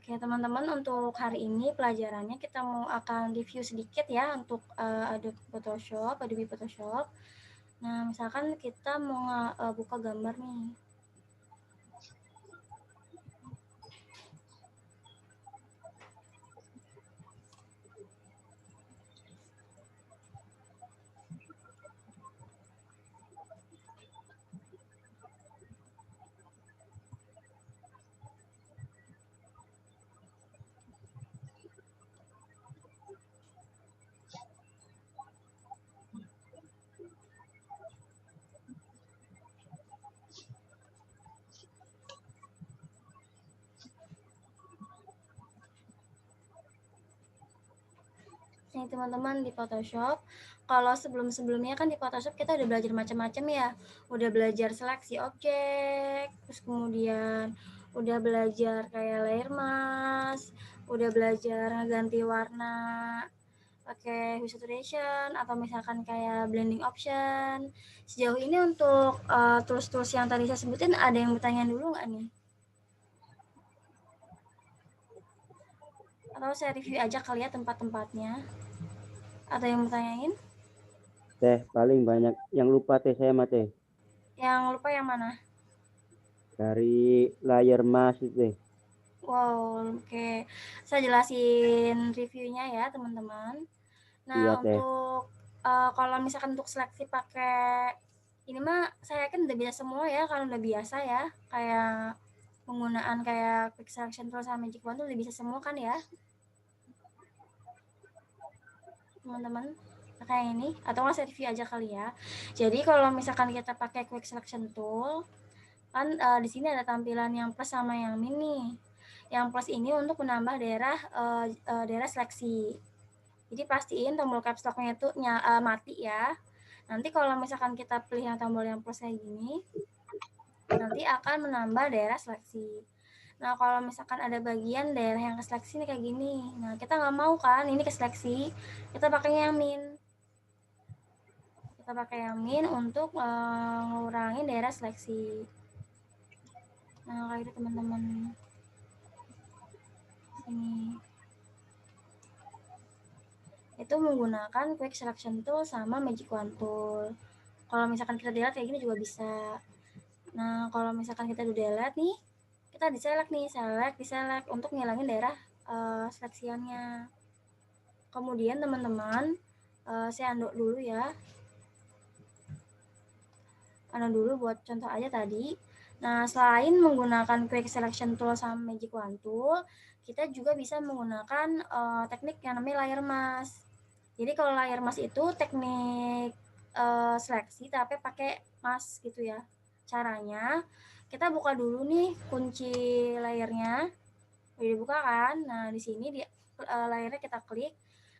Oke, teman-teman, untuk hari ini pelajarannya kita akan review sedikit ya untuk Adobe Photoshop. Nah, misalkan kita mau buka gambar nih. Nih teman-teman, di Photoshop, kalau sebelum-sebelumnya kan di Photoshop kita udah belajar macam-macam ya. Udah belajar seleksi objek, terus kemudian udah belajar kayak layer mask, udah belajar ganti warna pakai hue saturation atau misalkan kayak blending option. Sejauh ini untuk tools-tools yang tadi saya sebutin, ada yang bertanya dulu nggak nih? Atau saya review aja kali ya tempat-tempatnya? Ada yang bertanyain? Teh, paling banyak yang lupa teh saya mah teh. Yang lupa yang mana? Dari layar mask itu teh. Wow, oke. Saya jelasin reviewnya ya, teman-teman. Nah, Iya teh. untuk kalau misalkan untuk seleksi pakai ini mah saya yakin udah biasa semua ya, kalau udah biasa ya. Kayak penggunaan kayak quick selection tool sama magic wand tuh udah bisa semua kan ya, teman-teman. Kayak ini atau nggak saya review aja kali ya. Jadi kalau misalkan kita pakai quick selection tool, kan di sini ada tampilan yang plus sama yang mini. Yang plus ini untuk menambah daerah seleksi. Jadi pastiin tombol caps lock-nya itu mati ya. Nanti kalau misalkan kita pilih yang tombol yang plus kayak gini, nanti akan menambah daerah seleksi. Nah, kalau misalkan ada bagian daerah yang keseleksi nih kayak gini, nah kita nggak mau kan ini keseleksi, kita pakai yang min. Kita pakai yang min untuk mengurangi daerah seleksi. Nah, kayak gitu teman-teman. Ini itu menggunakan quick selection tool sama magic wand tool. Kalau misalkan kita delete kayak gini juga bisa. Nah, kalau misalkan kita udah delete nih, kita di-select nih, di-select untuk ngilangin daerah seleksiannya. Kemudian teman-teman, saya undo dulu ya. Undo dulu buat contoh aja tadi. Nah, selain menggunakan quick selection tool sama magic wand tool, kita juga bisa menggunakan teknik yang namanya layer mask. Jadi kalau layer mask itu teknik seleksi tapi pakai mask gitu ya. Caranya kita buka dulu nih kunci layernya, udah dibuka kan. Nah, di sini di layernya kita klik.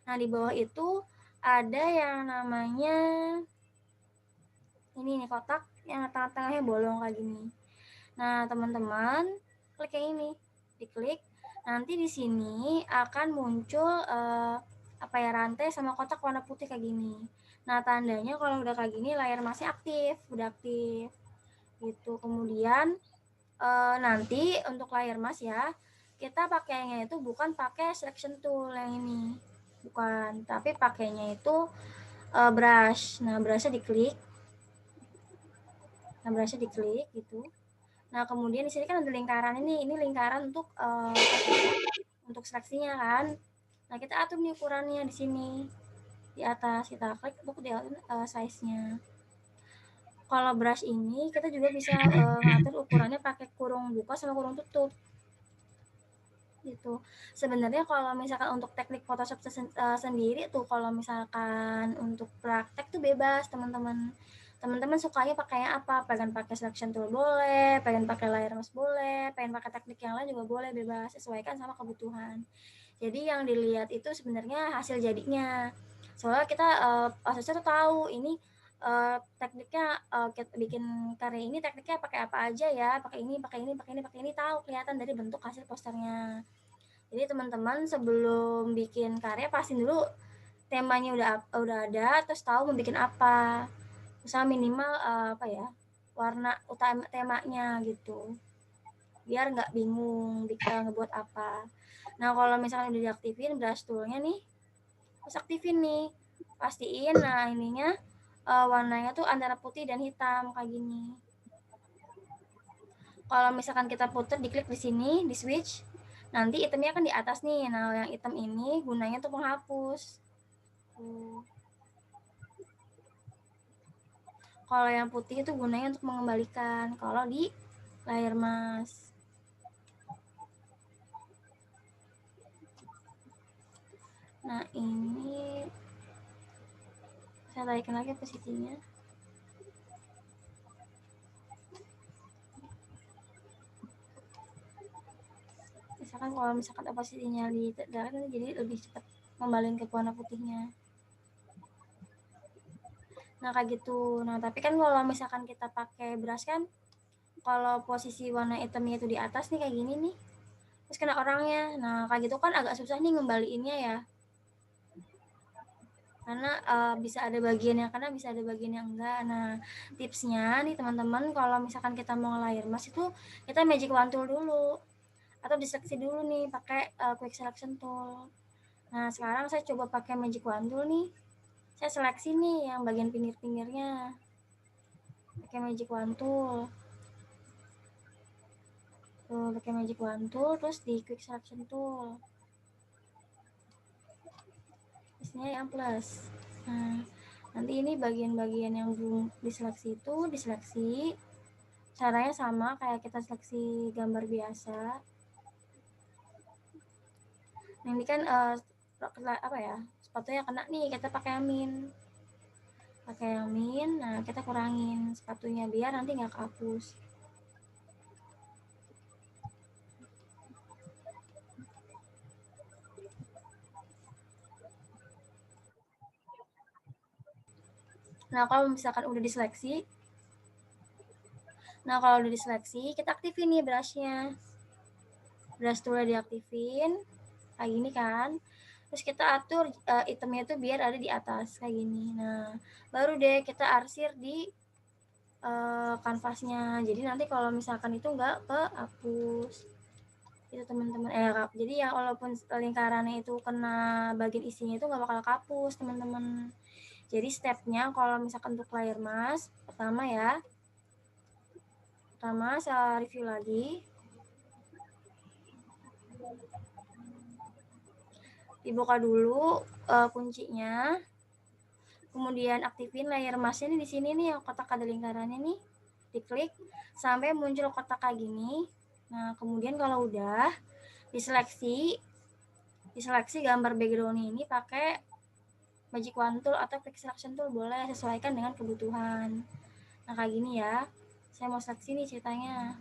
Nah, di bawah itu ada yang namanya ini nih, kotak yang tengah-tengahnya bolong kayak gini. Nah, teman-teman klik yang ini, diklik. Nanti di sini akan muncul rantai sama kotak warna putih kayak gini. Nah, tandanya kalau udah kayak gini layar masih aktif, udah aktif gitu. Kemudian nanti untuk layar mas ya, kita pakainya itu bukan pakai selection tool yang ini, bukan, tapi pakainya itu brush. Nah, brushnya diklik. Nah, brushnya diklik gitu. Nah, kemudian di sini kan ada lingkaran ini lingkaran untuk seleksinya kan. Nah, kita atur nih ukurannya di sini. Di atas kita klik untuk size-nya. Kalau brush ini kita juga bisa ngatur ukurannya pakai kurung buka sama kurung tutup. Gitu. Sebenarnya kalau misalkan untuk teknik Photoshop sendiri tuh kalau misalkan untuk praktek tuh bebas, teman-teman. Teman-teman sukanya pakainya apa? Pengen pakai selection tool boleh, pengen pakai layer mask boleh, pengen pakai teknik yang lain juga boleh, bebas, sesuaikan sama kebutuhan. Jadi yang dilihat itu sebenarnya hasil jadinya. Soalnya kita asesor tuh tahu ini tekniknya kita bikin karya ini tekniknya pakai apa aja ya, pakai ini, pakai ini, pakai ini, pakai ini, tahu kelihatan dari bentuk hasil posternya. Jadi teman-teman sebelum bikin karya pastiin dulu temanya udah ada, terus tahu mau bikin apa. Usaha minimal warna utama temanya gitu. biar nggak bingung ngebuat apa. Nah kalau misalkan udah diaktifin brush toolnya nih, terus aktifin nih, pastiin nah ininya warnanya tuh antara putih dan hitam kayak gini. Kalau misalkan kita putar, diklik di sini, di switch, nanti itemnya kan di atas nih. Nah, yang item ini gunanya untuk menghapus. Kalau yang putih itu gunanya untuk mengembalikan. Kalau di layar mas. Nah, ini saya tarikin lagi posisinya. Misalkan kalau misalkan opacity-nya ditekan jadi lebih cepat kembaliin ke warna putihnya. Nah kayak gitu. Nah tapi kan kalau misalkan kita pakai brush kan, kalau posisi warna hitamnya itu di atas nih kayak gini nih, terus kena orangnya. Nah kayak gitu kan agak susah nih ngembaliinnya ya. Karena bisa ada bagian yang kena, bisa ada bagian yang enggak. Nah tipsnya nih teman-teman, kalau misalkan kita mau nge-layer mask itu kita magic wand tool dulu, atau diseleksi dulu nih pakai quick selection tool. Nah sekarang saya coba pakai magic wand tool nih, saya seleksi nih yang bagian pinggir-pinggirnya pakai magic wand tool. Tuh pakai magic wand tool, terus di quick selection tool, isinya yang plus. Nah nanti ini bagian-bagian yang belum diseleksi itu diseleksi, caranya sama kayak kita seleksi gambar biasa. Nah ini kan apa ya, sepatunya kena nih, kita pakai amin. Nah kita kurangin sepatunya biar nanti nggak kehapus. Nah kalau misalkan udah diseleksi, kita aktifin nih brushnya. Brush toolnya diaktifin kayak gini kan, terus kita atur itemnya itu biar ada di atas kayak gini. Nah baru deh kita arsir di kanvasnya, jadi nanti kalau misalkan itu nggak kehapus itu teman-teman. Jadi ya walaupun lingkarannya itu kena bagian isinya itu nggak bakal kehapus teman-teman. Jadi stepnya kalau misalkan untuk layer mask, pertama saya review lagi. Dibuka dulu kuncinya, kemudian aktifin layer masknya nih di sini nih yang kotak ada lingkarannya nih, diklik sampai muncul kotak kayak gini. Nah kemudian kalau udah diseleksi gambar background ini pakai magic wand tool atau quick selection tool, boleh sesuaikan dengan kebutuhan. Nah kayak gini ya, saya mau seleksi nih ceritanya.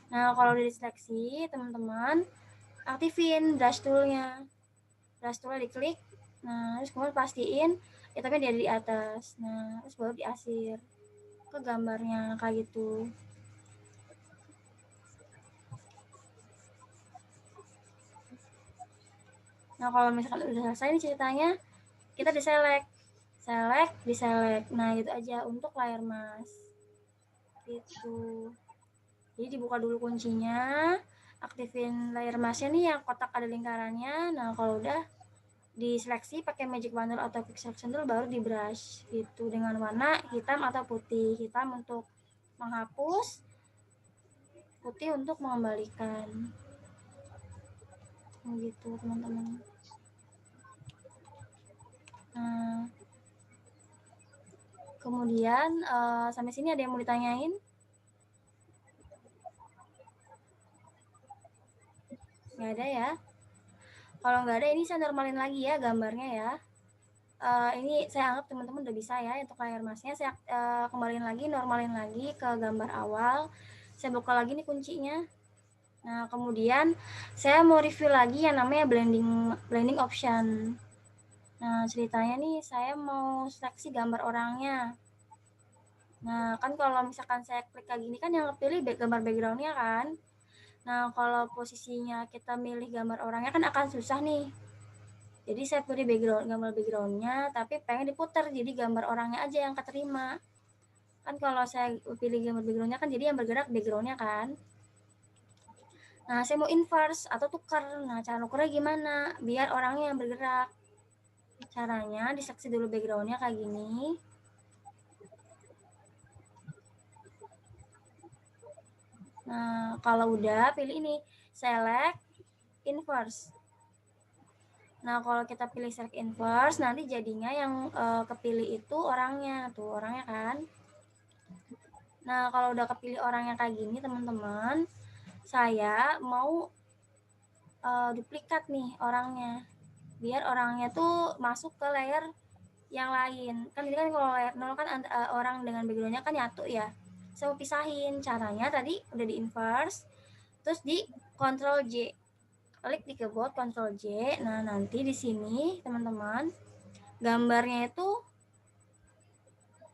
Nah kalau udah diseleksi teman-teman, aktifin brush toolnya diklik. Nah terus kemudian pastiin itemnya dia di atas. Nah terus baru diasir ke gambarnya kayak gitu. Nah kalau misalkan udah selesai nih ceritanya, kita diselect. Nah gitu aja untuk layer mask gitu. Jadi dibuka dulu kuncinya, aktifin layer masknya nih yang kotak ada lingkarannya. Nah kalau udah diseleksi pakai magic wand tool atau quick selection tool, baru di brush gitu dengan warna hitam atau putih. Hitam untuk menghapus, putih untuk mengembalikan. Gitu teman-teman. Nah, kemudian sampai sini ada yang mau ditanyain? Nggak ada ya? Kalau nggak ada, ini saya normalin lagi ya gambarnya ya. Ini saya anggap teman-teman udah bisa ya untuk layar masknya. Saya kembaliin lagi, normalin lagi ke gambar awal. Saya buka lagi nih kuncinya. Nah kemudian saya mau review lagi yang namanya blending option. Nah ceritanya nih saya mau seleksi gambar orangnya. Nah kan kalau misalkan saya klik kayak gini kan yang kepilih gambar backgroundnya kan. Nah kalau posisinya kita milih gambar orangnya kan akan susah nih. Jadi saya pilih gambar backgroundnya, tapi pengen diputar jadi gambar orangnya aja yang keterima. Kan kalau saya pilih gambar background-nya kan jadi yang bergerak background-nya kan. Nah, saya mau inverse atau tukar. Nah, cara nukernya gimana? Biar orangnya yang bergerak. Caranya diseleksi dulu background-nya kayak gini. Nah, kalau udah pilih ini, select inverse. Nah, kalau kita pilih select inverse, nanti jadinya yang kepilih itu orangnya. Tuh, orangnya kan. Nah, kalau udah kepilih orangnya kayak gini, teman-teman, saya mau duplikat nih orangnya. Biar orangnya tuh masuk ke layer yang lain. Kan ini kan kalau layer 0 kan orang dengan background-nya kan nyatu ya. Saya mau pisahin. Caranya tadi udah di inverse, terus di Ctrl J. Klik di keyboard Ctrl J. Nah, nanti di sini teman-teman gambarnya itu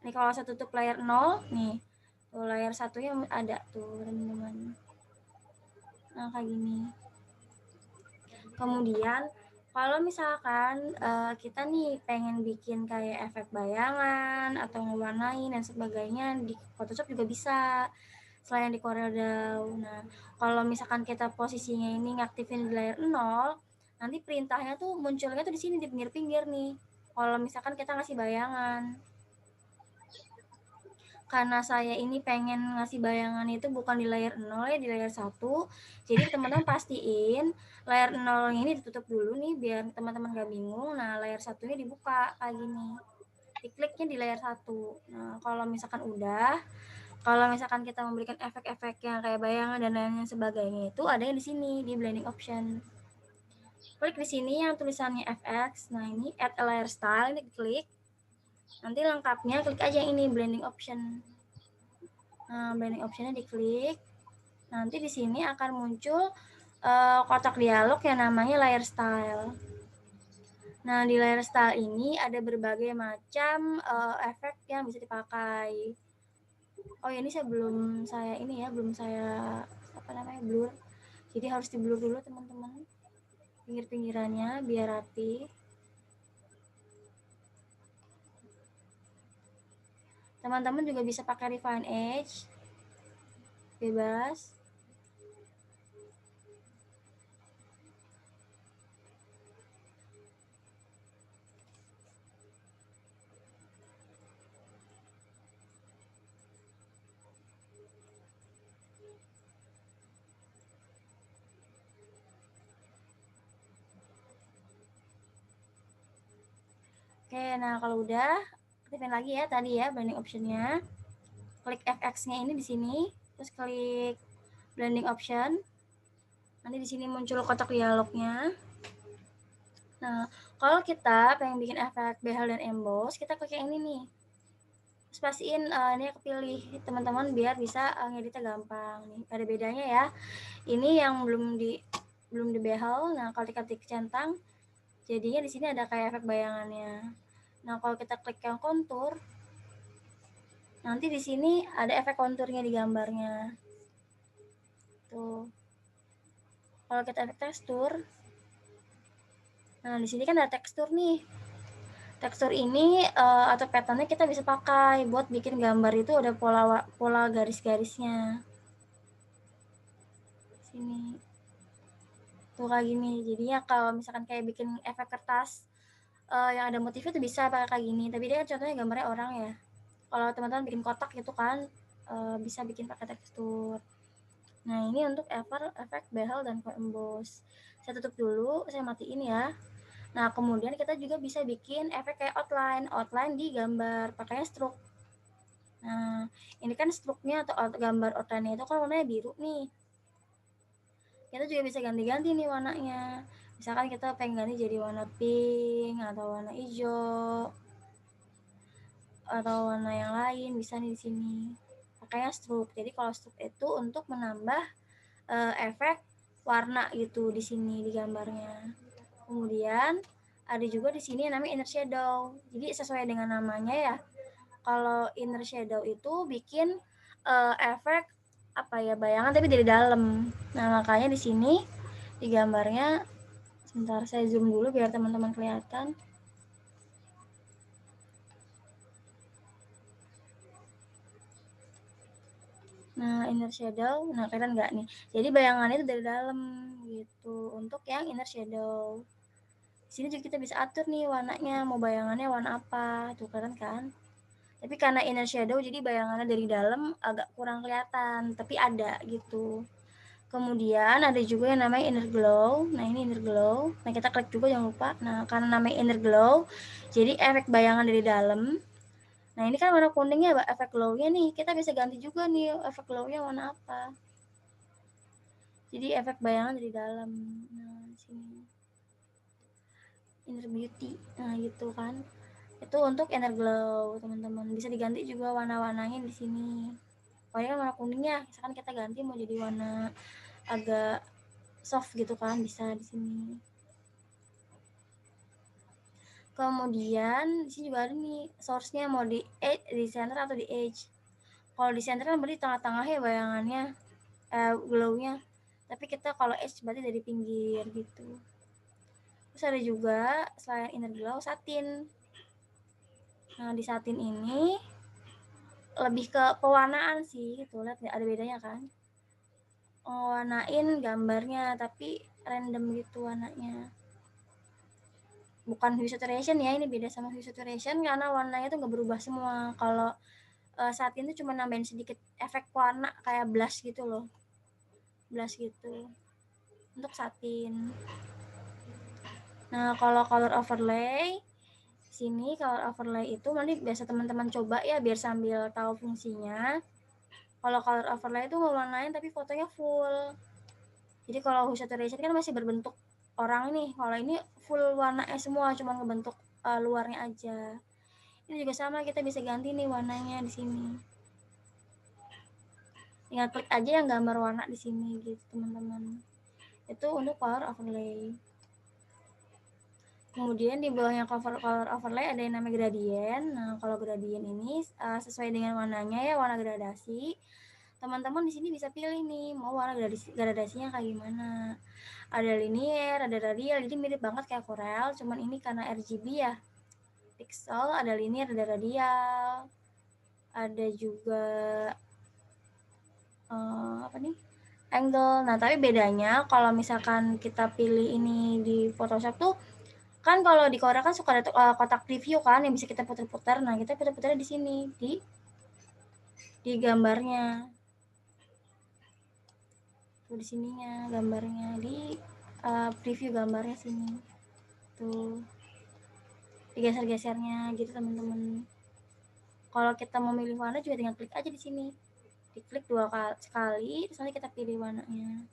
nih, kalau saya tutup layer 0 nih, tuh layer satunya ada tuh teman-teman. Nah, kayak gini. Kemudian kalau misalkan kita nih pengen bikin kayak efek bayangan atau ngewarnain dan sebagainya, di Photoshop juga bisa selain di CorelDRAW. Nah, kalau misalkan kita posisinya ini ngaktifin di layer 0, nanti perintahnya tuh munculnya tuh di sini di pinggir-pinggir nih. Kalau misalkan kita ngasih bayangan. Karena saya ini pengen ngasih bayangan itu bukan di layer 0 ya, di layer 1. Jadi teman-teman pastiin layer 0 ini ditutup dulu nih biar teman-teman gak bingung. Nah, layer satunya dibuka kayak gini. Dikliknya di layer 1. Nah, kalau misalkan udah, kalau misalkan kita memberikan efek-efek yang kayak bayangan dan lain sebagainya itu ada yang di sini di blending option. Klik di sini yang tulisannya FX. Nah, ini add a layer style, ini klik. Nanti lengkapnya klik aja yang ini blending option. Nah, blending optionnya diklik. Nanti di sini akan muncul kotak dialog yang namanya layer style. Nah, di layer style ini ada berbagai macam efek yang bisa dipakai. Oh ya, ini belum saya blur. Jadi harus di blur dulu teman-teman. Pinggir-pinggirannya biar rapi. Teman-teman juga bisa pakai refine edge. Bebas. Oke, nah kalau udah, aktifin lagi ya tadi ya blending optionnya. Klik FX-nya ini di sini, terus klik blending option. Nanti di sini muncul kotak dialognya. Nah, kalau kita pengen bikin efek bezel dan emboss, kita klik yang ini nih. Terus pastiin ini kepilih teman-teman biar bisa ngeditnya gampang. Nih, ada bedanya ya. Ini yang belum di bezel. Nah, kalau kita klik centang, jadinya di sini ada kayak efek bayangannya. Nah, kalau kita klik yang kontur, nanti di sini ada efek konturnya di gambarnya. Tuh. Kalau kita efek tekstur, nah di sini kan ada tekstur nih. Tekstur ini atau patternnya kita bisa pakai buat bikin gambar itu ada pola garis-garisnya. Sini. Tuh kayak gini. Jadinya kalau misalkan kayak bikin efek kertas yang ada motifnya tuh bisa pakai kayak gini. Tapi dia contohnya gambarnya orang ya. Kalau teman-teman bikin kotak gitu kan bisa bikin pakai tekstur. Nah, ini untuk efek bezel dan emboss. Saya tutup dulu, saya matiin ya. Nah, kemudian kita juga bisa bikin efek kayak outline di gambar pakainya stroke. Nah, ini kan stroke-nya atau gambar outline-nya itu kan warnanya biru nih. Kita juga bisa ganti-ganti nih warnanya. Misalkan kita pengen ganti jadi warna pink atau warna hijau atau warna yang lain bisa nih di sini. Pakainya stroke. Jadi kalau stroke itu untuk menambah efek warna gitu di sini di gambarnya. Kemudian ada juga di sini yang namanya inner shadow. Jadi sesuai dengan namanya ya. Kalau inner shadow itu bikin efek bayangan tapi dari dalam. Nah, makanya di sini di gambarnya, sebentar saya zoom dulu biar teman-teman kelihatan. Nah, inner shadow, nah kelihatan nggak nih? Jadi bayangannya itu dari dalam gitu. Untuk yang inner shadow. Di sini juga kita bisa atur nih warnanya, mau bayangannya warna apa, tuh kelihatan kan? Tapi karena inner shadow jadi bayangannya dari dalam agak kurang kelihatan, tapi ada gitu. Kemudian ada juga yang namanya inner glow. Nah, ini inner glow. Nah, kita klik juga jangan lupa. Nah, karena namanya inner glow, jadi efek bayangan dari dalam. Nah, ini kan warna kuningnya efek glow-nya nih. Kita bisa ganti juga nih efek glow-nya warna apa. Jadi efek bayangan dari dalam. Nah, sini. Inner beauty. Nah, gitu kan. Itu untuk inner glow, teman-teman. Bisa diganti juga warna-warnanya di sini. Pokoknya warna kuningnya, misalkan kita ganti mau jadi warna agak soft gitu kan, bisa di sini. Kemudian di sini juga ada nih source-nya, mau di center atau di edge. Kalau di center kan berarti tengah-tengah ya bayangannya, glow-nya. Tapi kita kalau edge berarti dari pinggir gitu. Terus ada juga selain inner glow, satin. Nah, di satin ini lebih ke pewarnaan sih, gitu. Lihat ada bedanya kan? Warnain gambarnya, tapi random gitu warnanya. Bukan hue saturation ya, ini beda sama hue saturation karena warnanya tuh nggak berubah semua. Kalau satin tuh cuma nambahin sedikit efek warna kayak blush gitu loh, blush gitu untuk satin. Nah, kalau color overlay, sini color overlay itu nanti biasa teman-teman coba ya biar sambil tahu fungsinya. Kalau color overlay itu mewarnain tapi fotonya full. Jadi kalau hue saturation kan masih berbentuk orang nih, kalau ini full warnanya semua, cuma ngebentuk luarnya aja. Ini juga sama, kita bisa ganti nih warnanya di sini. Tinggal klik aja yang gambar warna di sini gitu, teman-teman. Itu untuk color overlay. Kemudian di bawahnya color overlay ada yang namanya gradient. Nah, kalau gradient ini sesuai dengan warnanya ya, warna gradasi. Teman-teman di sini bisa pilih nih mau warna gradasinya kayak gimana. Ada linear, ada radial, jadi mirip banget kayak Corel, cuman ini karena RGB ya. Pixel, ada linear, ada radial. Ada juga apa nih? Angle. Nah, tapi bedanya kalau misalkan kita pilih ini di Photoshop tuh kan kalau di Corel kan suka ada kotak preview kan yang bisa kita putar-putar. Nah, kita putar-putarnya di sini di gambarnya. Tuh di sininya gambarnya di preview gambarnya sini. Tuh. Digeser-gesernya gitu, teman-teman. Kalau kita mau milih warna juga tinggal klik aja di sini. Diklik dua kali, terus nanti kita pilih warnanya.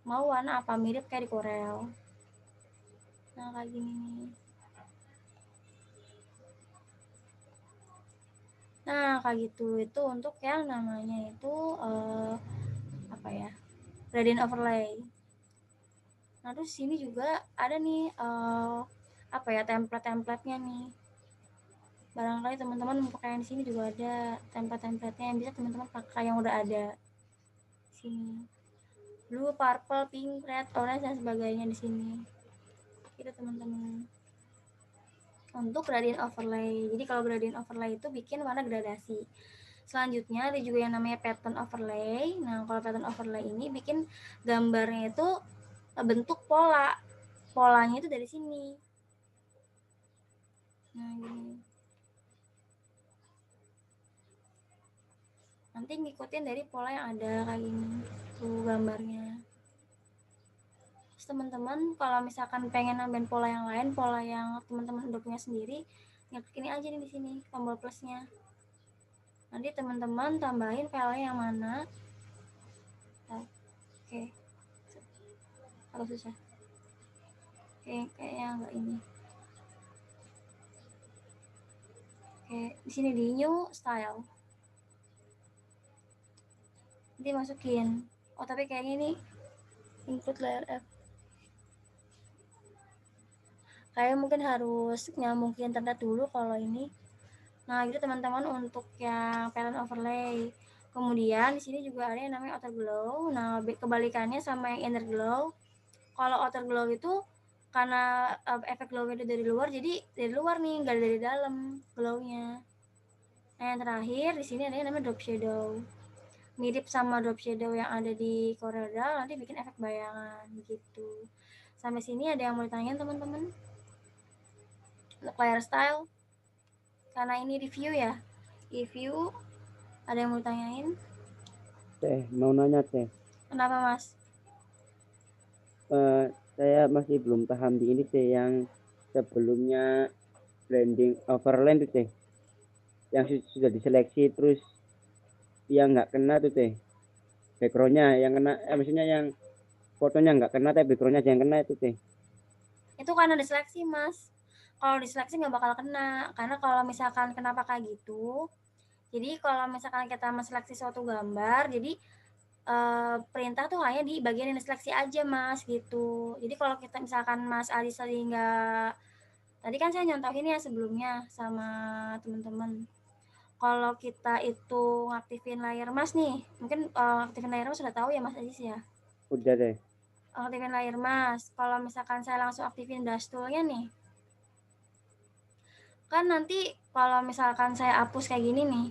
Mau warna apa, mirip kayak di Corel. Nah, kayak gini nih. Nah, kayak gitu. Itu untuk yang namanya itu apa ya? Gradient overlay. Nah, terus sini juga ada nih apa ya, template-templatenya nih. Barangkali teman-teman mau pakai yang di sini juga ada template-templatenya yang bisa teman-teman pakai yang udah ada. Sini. Blue, purple, pink, red, orange dan sebagainya di sini. Gitu, teman-teman. Untuk gradient overlay. Jadi kalau gradient overlay itu bikin warna gradasi. Selanjutnya ada juga yang namanya pattern overlay. Nah, kalau pattern overlay ini bikin gambarnya itu bentuk pola. Polanya itu dari sini. Nah, gini. Nanti ngikutin dari pola yang ada kayak gini. Tuh gambarnya. Terus teman-teman kalau misalkan pengen nambahin pola yang lain, pola yang teman-teman udah punya sendiri, klik ini aja nih di sini tombol plusnya. Nanti teman-teman tambahin file yang mana. Oke. Agak susah. Kayaknya enggak ini. Oke, di sini di new style. Nanti masukin. Oh, tapi kayaknya ini include layer F. Kayak mungkin harus nyambung ke internet dulu kalau ini. Nah, gitu teman-teman untuk yang pattern overlay. Kemudian di sini juga ada yang namanya outer glow. Nah, kebalikannya sama yang inner glow. Kalau outer glow itu karena efek glow-nya dari luar, jadi dari luar nih, nggak dari dalam glow-nya. Nah, yang terakhir di sini ada yang namanya drop shadow. mirip sama drop shadow yang ada di Corel nanti bikin efek bayangan gitu. Sampai sini ada yang mau ditanyain teman-teman? Untuk layer style, karena ini review ya, review, ada yang mau ditanyain? Teh, mau nanya Teh. Kenapa Mas? Saya masih belum paham di ini Teh yang sebelumnya blending overland tuh Teh. Yang sudah diseleksi terus yang nggak kena tuh Teh. Backgroundnya yang kena, maksudnya yang fotonya nggak kena tapi backgroundnya aja yang kena itu Teh. Itu karena diseleksi Mas. Kalau diseleksi nggak bakal kena, karena kalau misalkan kenapa kayak gitu, jadi kalau misalkan kita menseleksi suatu gambar, jadi perintah tuh hanya di bagian yang diseleksi aja Mas gitu. Jadi kalau kita misalkan Mas Ali nggak, tadi kan saya nyontohin ya sebelumnya sama teman-teman. Kalau kita itu ngaktifin layar Mas nih, mungkin aktifin layar Mas sudah tahu ya Mas Aziz ya. Udah deh. Aktifin layar Mas. Kalau misalkan saya langsung aktifin dash tool-nya nih, kan nanti kalau misalkan saya hapus kayak gini nih,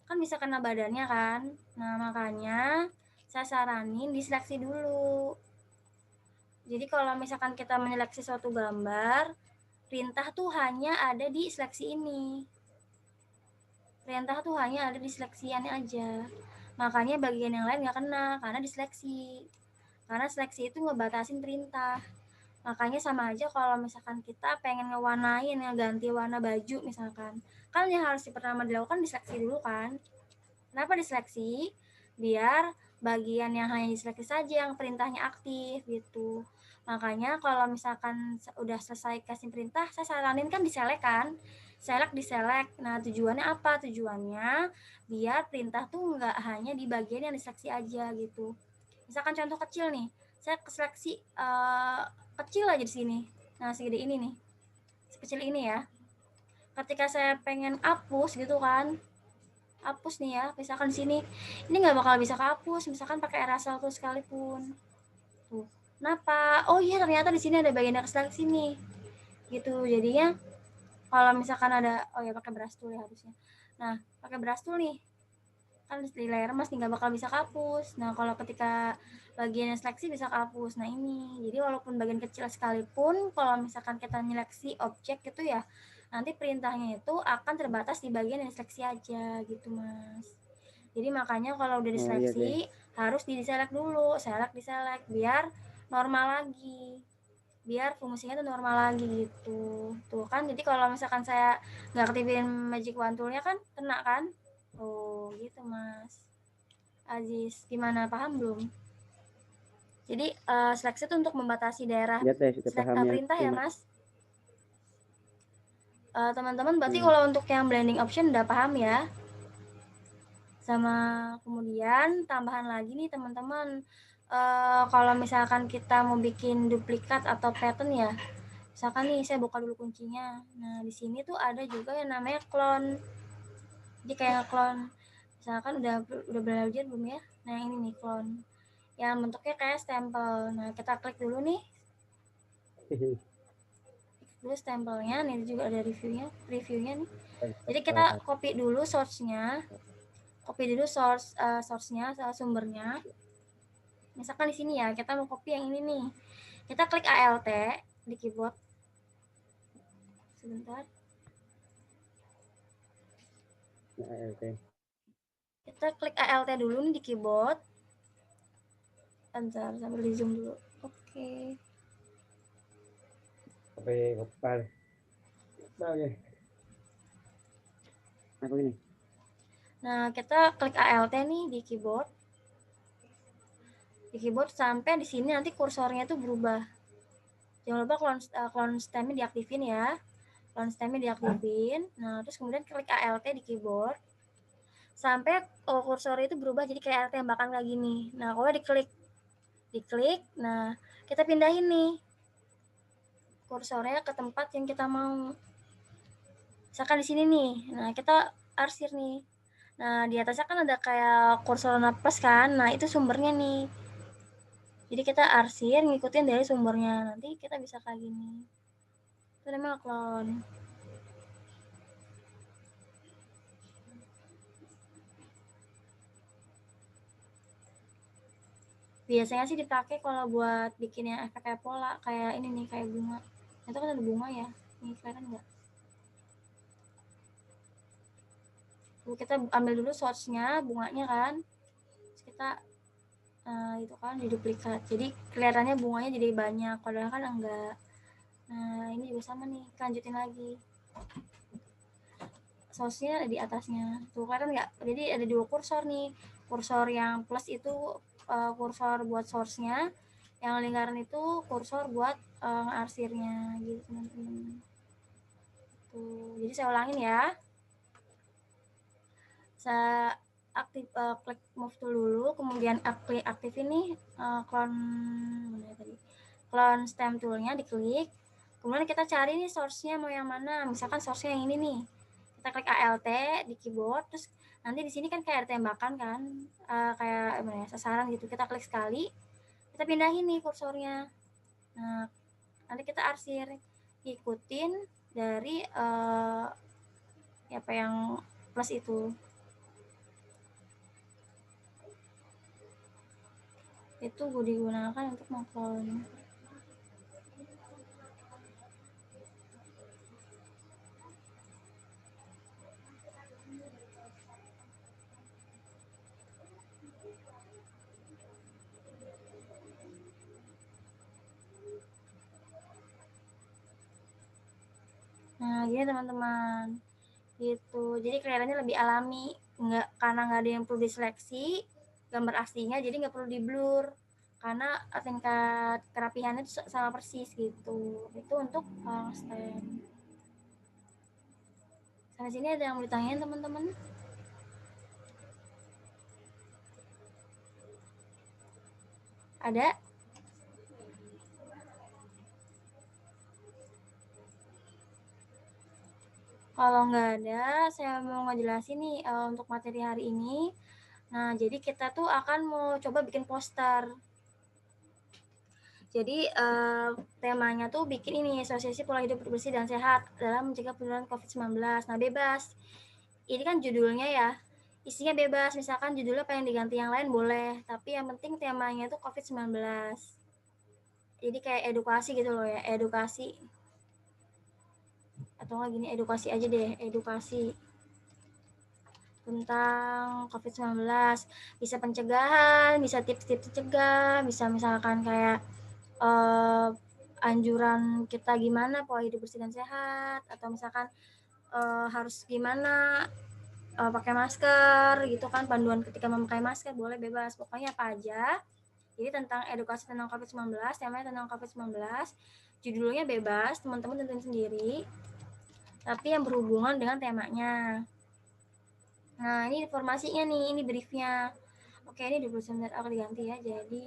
kan bisa kena badannya kan. Nah makanya saya saranin diseleksi dulu. Jadi kalau misalkan kita menyeleksi suatu gambar, perintah tuh hanya ada di seleksi ini. Perintah tuh hanya ada di seleksiannya aja. Makanya bagian yang lain nggak kena karena diseleksi. Karena seleksi itu ngebatasin perintah. Makanya sama aja kalau misalkan kita pengen ngewarnain, ngeganti warna baju misalkan. Kan yang harus pertama dilakukan diseleksi dulu kan. Kenapa diseleksi? Biar bagian yang hanya diseleksi saja yang perintahnya aktif gitu. Makanya kalau misalkan udah selesai kasih perintah, saya saranin kan diselect kan. Select diselect. Nah tujuannya apa? Tujuannya biar perintah tuh nggak hanya di bagian yang diseleksi aja gitu. Misalkan contoh kecil nih, saya seleksi kecil aja di sini. Nah segede ini nih, sekecil ini ya. Ketika saya pengen hapus gitu kan, hapus nih ya, misalkan sini ini nggak bakal bisa kehapus misalkan pakai erasal tuh sekalipun tuh. Kenapa? Oh iya ternyata di sini ada bagian yang seleksi nih gitu. Jadinya kalau misalkan ada, oh ya pakai brush tool ya harusnya. Nah pakai brush tool nih kan di layer mas nggak bakal bisa kehapus. Nah kalau ketika bagian yang seleksi bisa kehapus. Nah ini jadi walaupun bagian kecil sekalipun kalau misalkan kita nyeleksi objek gitu ya, nanti perintahnya itu akan terbatas di bagian yang seleksi aja gitu mas. Jadi makanya kalau udah Oh iya Teh. diseleksi harus di-select dulu, diselect biar normal lagi. Biar fungsinya tuh normal lagi gitu. Tuh kan jadi kalau misalkan saya nggak aktifin magic wand tool-nya kan kena kan? Oh, gitu Mas Aziz. Gimana paham belum? Jadi seleksi itu untuk membatasi daerah Ya Teh, sudah paham yang perintah itu ya Mas. Mas. Teman-teman berarti Hmm. kalau untuk yang blending option udah paham ya. Sama kemudian tambahan lagi nih teman-teman, kalau misalkan kita mau bikin duplikat atau pattern ya, misalkan nih saya buka dulu kuncinya. Nah di sini tuh ada juga yang namanya clone. Jadi kayak clone. Misalkan udah belajar belum ya? Nah ini nih clone. Yang bentuknya kayak stempel. Nah kita klik dulu nih, dulu stempelnya. Nih juga ada reviewnya nih. Jadi kita copy dulu source-nya, source-nya, sumbernya. Misalkan di sini ya, kita mau copy yang ini nih. Kita klik ALT di keyboard. Sebentar. Kita klik ALT dulu nih di keyboard. Bentar, sambil di zoom dulu. Oke. Oke, kepal. Oke. Apa ini? Nah, kita klik ALT nih di keyboard. Di keyboard sampai di sini nanti kursornya tuh berubah. Jangan lupa clone stemnya diaktifin ya. Clone stemnya diaktifin. Nah, terus kemudian klik ALT di keyboard. Sampai kursornya itu berubah jadi kayak ALT tembakan kayak gini. Nah, kalau diklik, nah kita pindahin nih kursornya ke tempat yang kita mau. Misalkan di sini nih, nah kita arsir nih. Nah di atasnya kan ada kayak kursor napas kan, nah itu sumbernya nih. Jadi kita arsir ngikutin dari sumbernya, nanti kita bisa kayak gini. Itu namanya clone. Biasanya sih dipakai kalau buat bikin yang efek kayak pola, kayak ini nih, kayak bunga. Itu kan ada bunga ya, nih kelihatan nggak? Lalu kita ambil dulu source-nya, bunganya kan, terus kita itu kan diduplikat, jadi kelihatannya bunganya jadi banyak, padahal kan enggak. Nah ini juga sama nih, lanjutin lagi, source-nya ada di atasnya tuh, kelihatan nggak? Jadi ada dua kursor nih, kursor yang plus itu kursor buat source-nya, yang lingkaran itu kursor buat arsirnya gitu teman-teman. Tuh, jadi saya ulangin ya. Saya klik move tool dulu, kemudian klik aktif ini clone stem toolnya diklik, kemudian kita cari nih source-nya mau yang mana, misalkan source-nya yang ini nih, kita klik ALT di keyboard, terus nanti di sini kan kayak ada tembakan kan, kayak ya, sasaran gitu, kita klik sekali, kita pindahin nih kursornya. Nah nanti kita arsir, ikutin dari apa yang plus itu digunakan untuk mengclone. Nah gini teman-teman, gitu, jadi kelihatannya lebih alami, karena nggak ada yang perlu diseleksi gambar aslinya, jadi nggak perlu di blur, karena tingkat kerapihannya itu sama persis gitu. Itu untuk stem. Sampai sini ada yang mau ditanyain teman-teman? Ada? Kalau nggak ada, saya mau ngejelasin nih untuk materi hari ini. Nah, jadi kita tuh akan mau coba bikin poster. Jadi temanya tuh bikin ini, asosiasi pola hidup bersih dan sehat dalam mencegah penularan COVID-19. Nah, bebas. Ini kan judulnya ya, isinya bebas. Misalkan judulnya pengen diganti yang lain boleh, tapi yang penting temanya tuh COVID-19. Jadi kayak edukasi gitu loh ya, edukasi. Atau nggak gini, edukasi aja deh, edukasi tentang COVID-19, bisa pencegahan, bisa tips-tips cegah, bisa misalkan kayak anjuran kita gimana pola hidup bersih dan sehat, atau misalkan harus gimana pakai masker gitu kan, panduan ketika memakai masker, boleh bebas, pokoknya apa aja. Jadi tentang edukasi tentang COVID-19, temanya tentang COVID-19, judulnya bebas, teman-teman tentuin sendiri, tapi yang berhubungan dengan temanya. Nah ini informasinya nih, ini briefnya. Oke, ini 29 aku diganti ya, jadi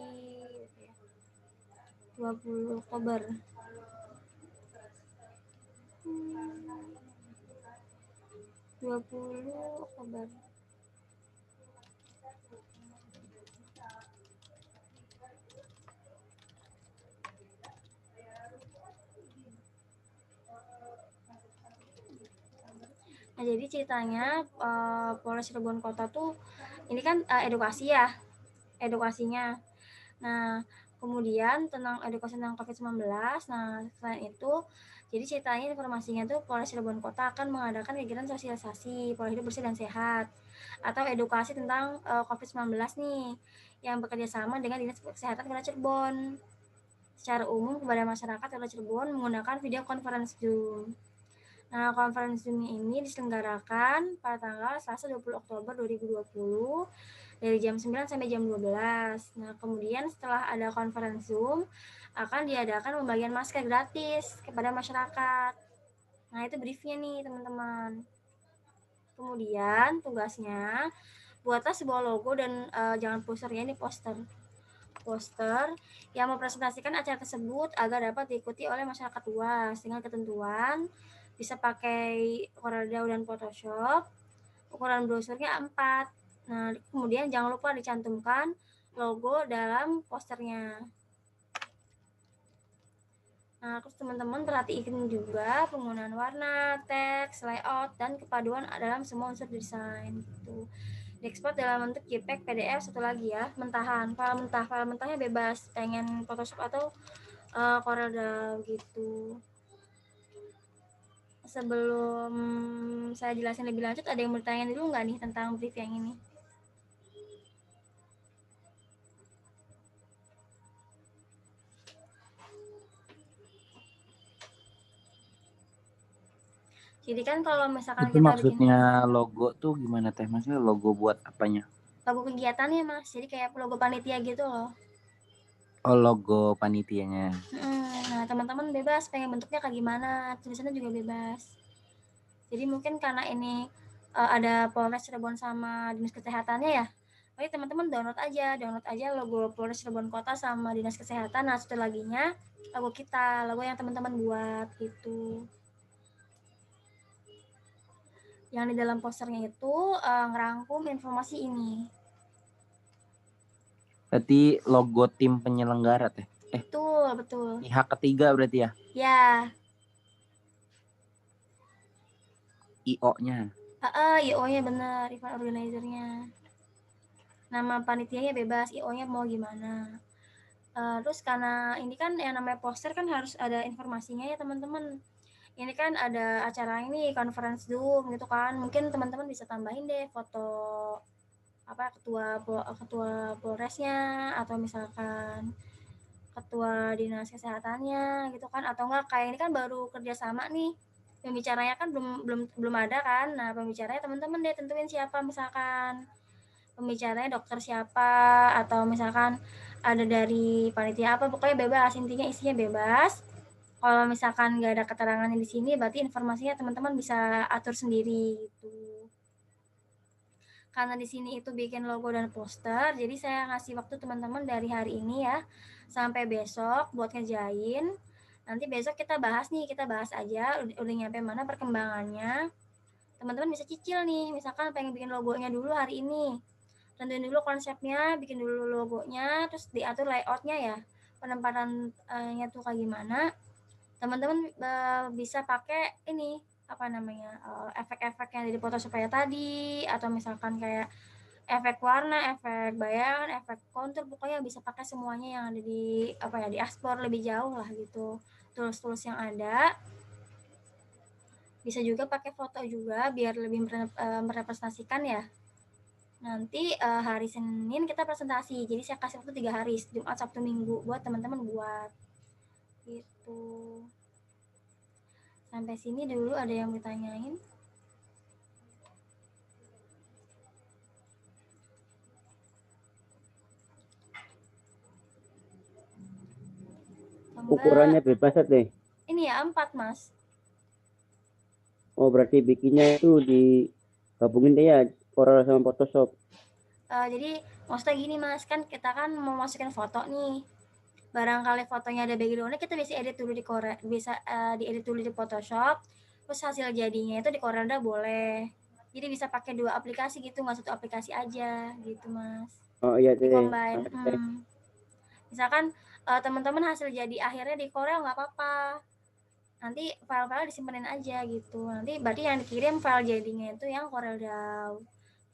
20 Oktober. 20 Oktober. Nah jadi ceritanya Polres Cirebon Kota tuh ini kan edukasi ya, edukasinya. Nah kemudian tentang edukasi tentang COVID-19. Nah selain itu, jadi ceritanya informasinya tuh Polres Cirebon Kota akan mengadakan kegiatan sosialisasi pola hidup bersih dan sehat atau edukasi tentang COVID-19 nih, yang bekerja sama dengan Dinas Kesehatan Kota Cirebon secara umum kepada masyarakat Kota Cirebon menggunakan video conference Zoom. Nah, konferensi Zoom ini diselenggarakan pada tanggal Selasa 20 Oktober 2020 dari jam 9 sampai jam 12. Nah, kemudian setelah ada konferensi Zoom, akan diadakan pembagian masker gratis kepada masyarakat. Nah, itu briefnya nih, teman-teman. Kemudian tugasnya, buatlah sebuah logo dan jangan posternya, ini poster yang mempresentasikan acara tersebut agar dapat diikuti oleh masyarakat luas dengan ketentuan bisa pakai CorelDRAW dan Photoshop. Ukuran brosurnya 4. Nah, kemudian jangan lupa dicantumkan logo dalam posternya. Nah, terus teman-teman perhatikan juga penggunaan warna, teks, layout, dan kepaduan dalam semua unsur desain gitu. diekspor dalam bentuk JPEG, PDF, satu lagi ya, mentahan, file mentahnya bebas, pengen Photoshop atau Corel Draw gitu. Sebelum saya jelasin lebih lanjut, ada yang bertanya dulu nggak nih tentang brief yang ini? Jadi kan kalau misalkan Itu kita bikin maksudnya logo tuh gimana teh? Maksudnya logo buat apanya? logo kegiatannya mas, jadi kayak logo panitia gitu loh. Oh, logo panitianya. Nah teman-teman bebas pengen bentuknya kayak gimana, tulisannya juga bebas. Jadi mungkin karena ini ada Polres Cirebon sama Dinas Kesehatannya ya, oke teman-teman download aja logo Polres Cirebon Kota sama Dinas Kesehatan. Nah satu laginya logo kita, logo yang teman-teman buat gitu. Yang di dalam posternya itu ngerangkum informasi ini. Berarti logo tim penyelenggara teh. Betul. Pihak ketiga berarti ya? Ya. IO-nya. IO-nya bener, event organizer-nya. Nama panitianya bebas, IO-nya mau gimana. Terus karena ini kan yang namanya poster kan harus ada informasinya ya teman-teman. Ini kan ada acara ini conference Zoom gitu kan. Mungkin teman-teman bisa tambahin deh foto ketua Polresnya atau misalkan ketua dinas kesehatannya gitu kan, atau enggak kayak ini kan baru kerjasama nih, pembicaranya kan belum ada kan. Nah pembicaranya teman-teman deh tentuin siapa, misalkan pembicaranya dokter siapa, atau misalkan ada dari panitia apa, pokoknya bebas, intinya isinya bebas. Kalau misalkan nggak ada keterangannya di sini, berarti informasinya teman-teman bisa atur sendiri gitu. Karena di sini itu bikin logo dan poster, jadi saya ngasih waktu teman-teman dari hari ini ya sampai besok buat ngerjain. Nanti besok kita bahas aja udah nyampe mana perkembangannya. Teman-teman bisa cicil nih, misalkan pengen bikin logonya dulu hari ini, tentuin dulu konsepnya, bikin dulu logonya, terus diatur layoutnya ya, penempatannya tuh kayak gimana. Teman-teman bisa pakai ini apa namanya, efek-efek yang dari foto supaya tadi, atau misalkan kayak efek warna, efek bayangan, efek kontur, pokoknya bisa pakai semuanya yang ada di di Astor lebih jauh lah gitu, tools-tools yang ada. Bisa juga pakai foto juga biar lebih merepresentasikan ya. Nanti hari Senin kita presentasi, jadi saya kasih waktu 3 hari, Jumat, Sabtu, Minggu buat teman-teman buat gitu. Sampai sini dulu ada yang ditanyain? Ukurannya bebas deh. Ini ya 4 mas. Oh berarti bikinnya itu digabungin deh ya, Corel sama Photoshop. Jadi maksudnya gini mas, kan kita kan mau masukin foto nih, barangkali fotonya ada backgroundnya, kita bisa edit dulu di Corel, bisa diedit dulu di Photoshop, terus hasil jadinya itu di Corel Draw boleh. Jadi bisa pakai 2 aplikasi gitu, nggak satu aplikasi aja gitu mas, Oh iya di deh. combine. Misalkan teman-teman hasil jadi akhirnya di Corel nggak apa-apa, nanti file-file disimpenin aja gitu. Nanti berarti yang dikirim file jadinya itu yang Corel Draw,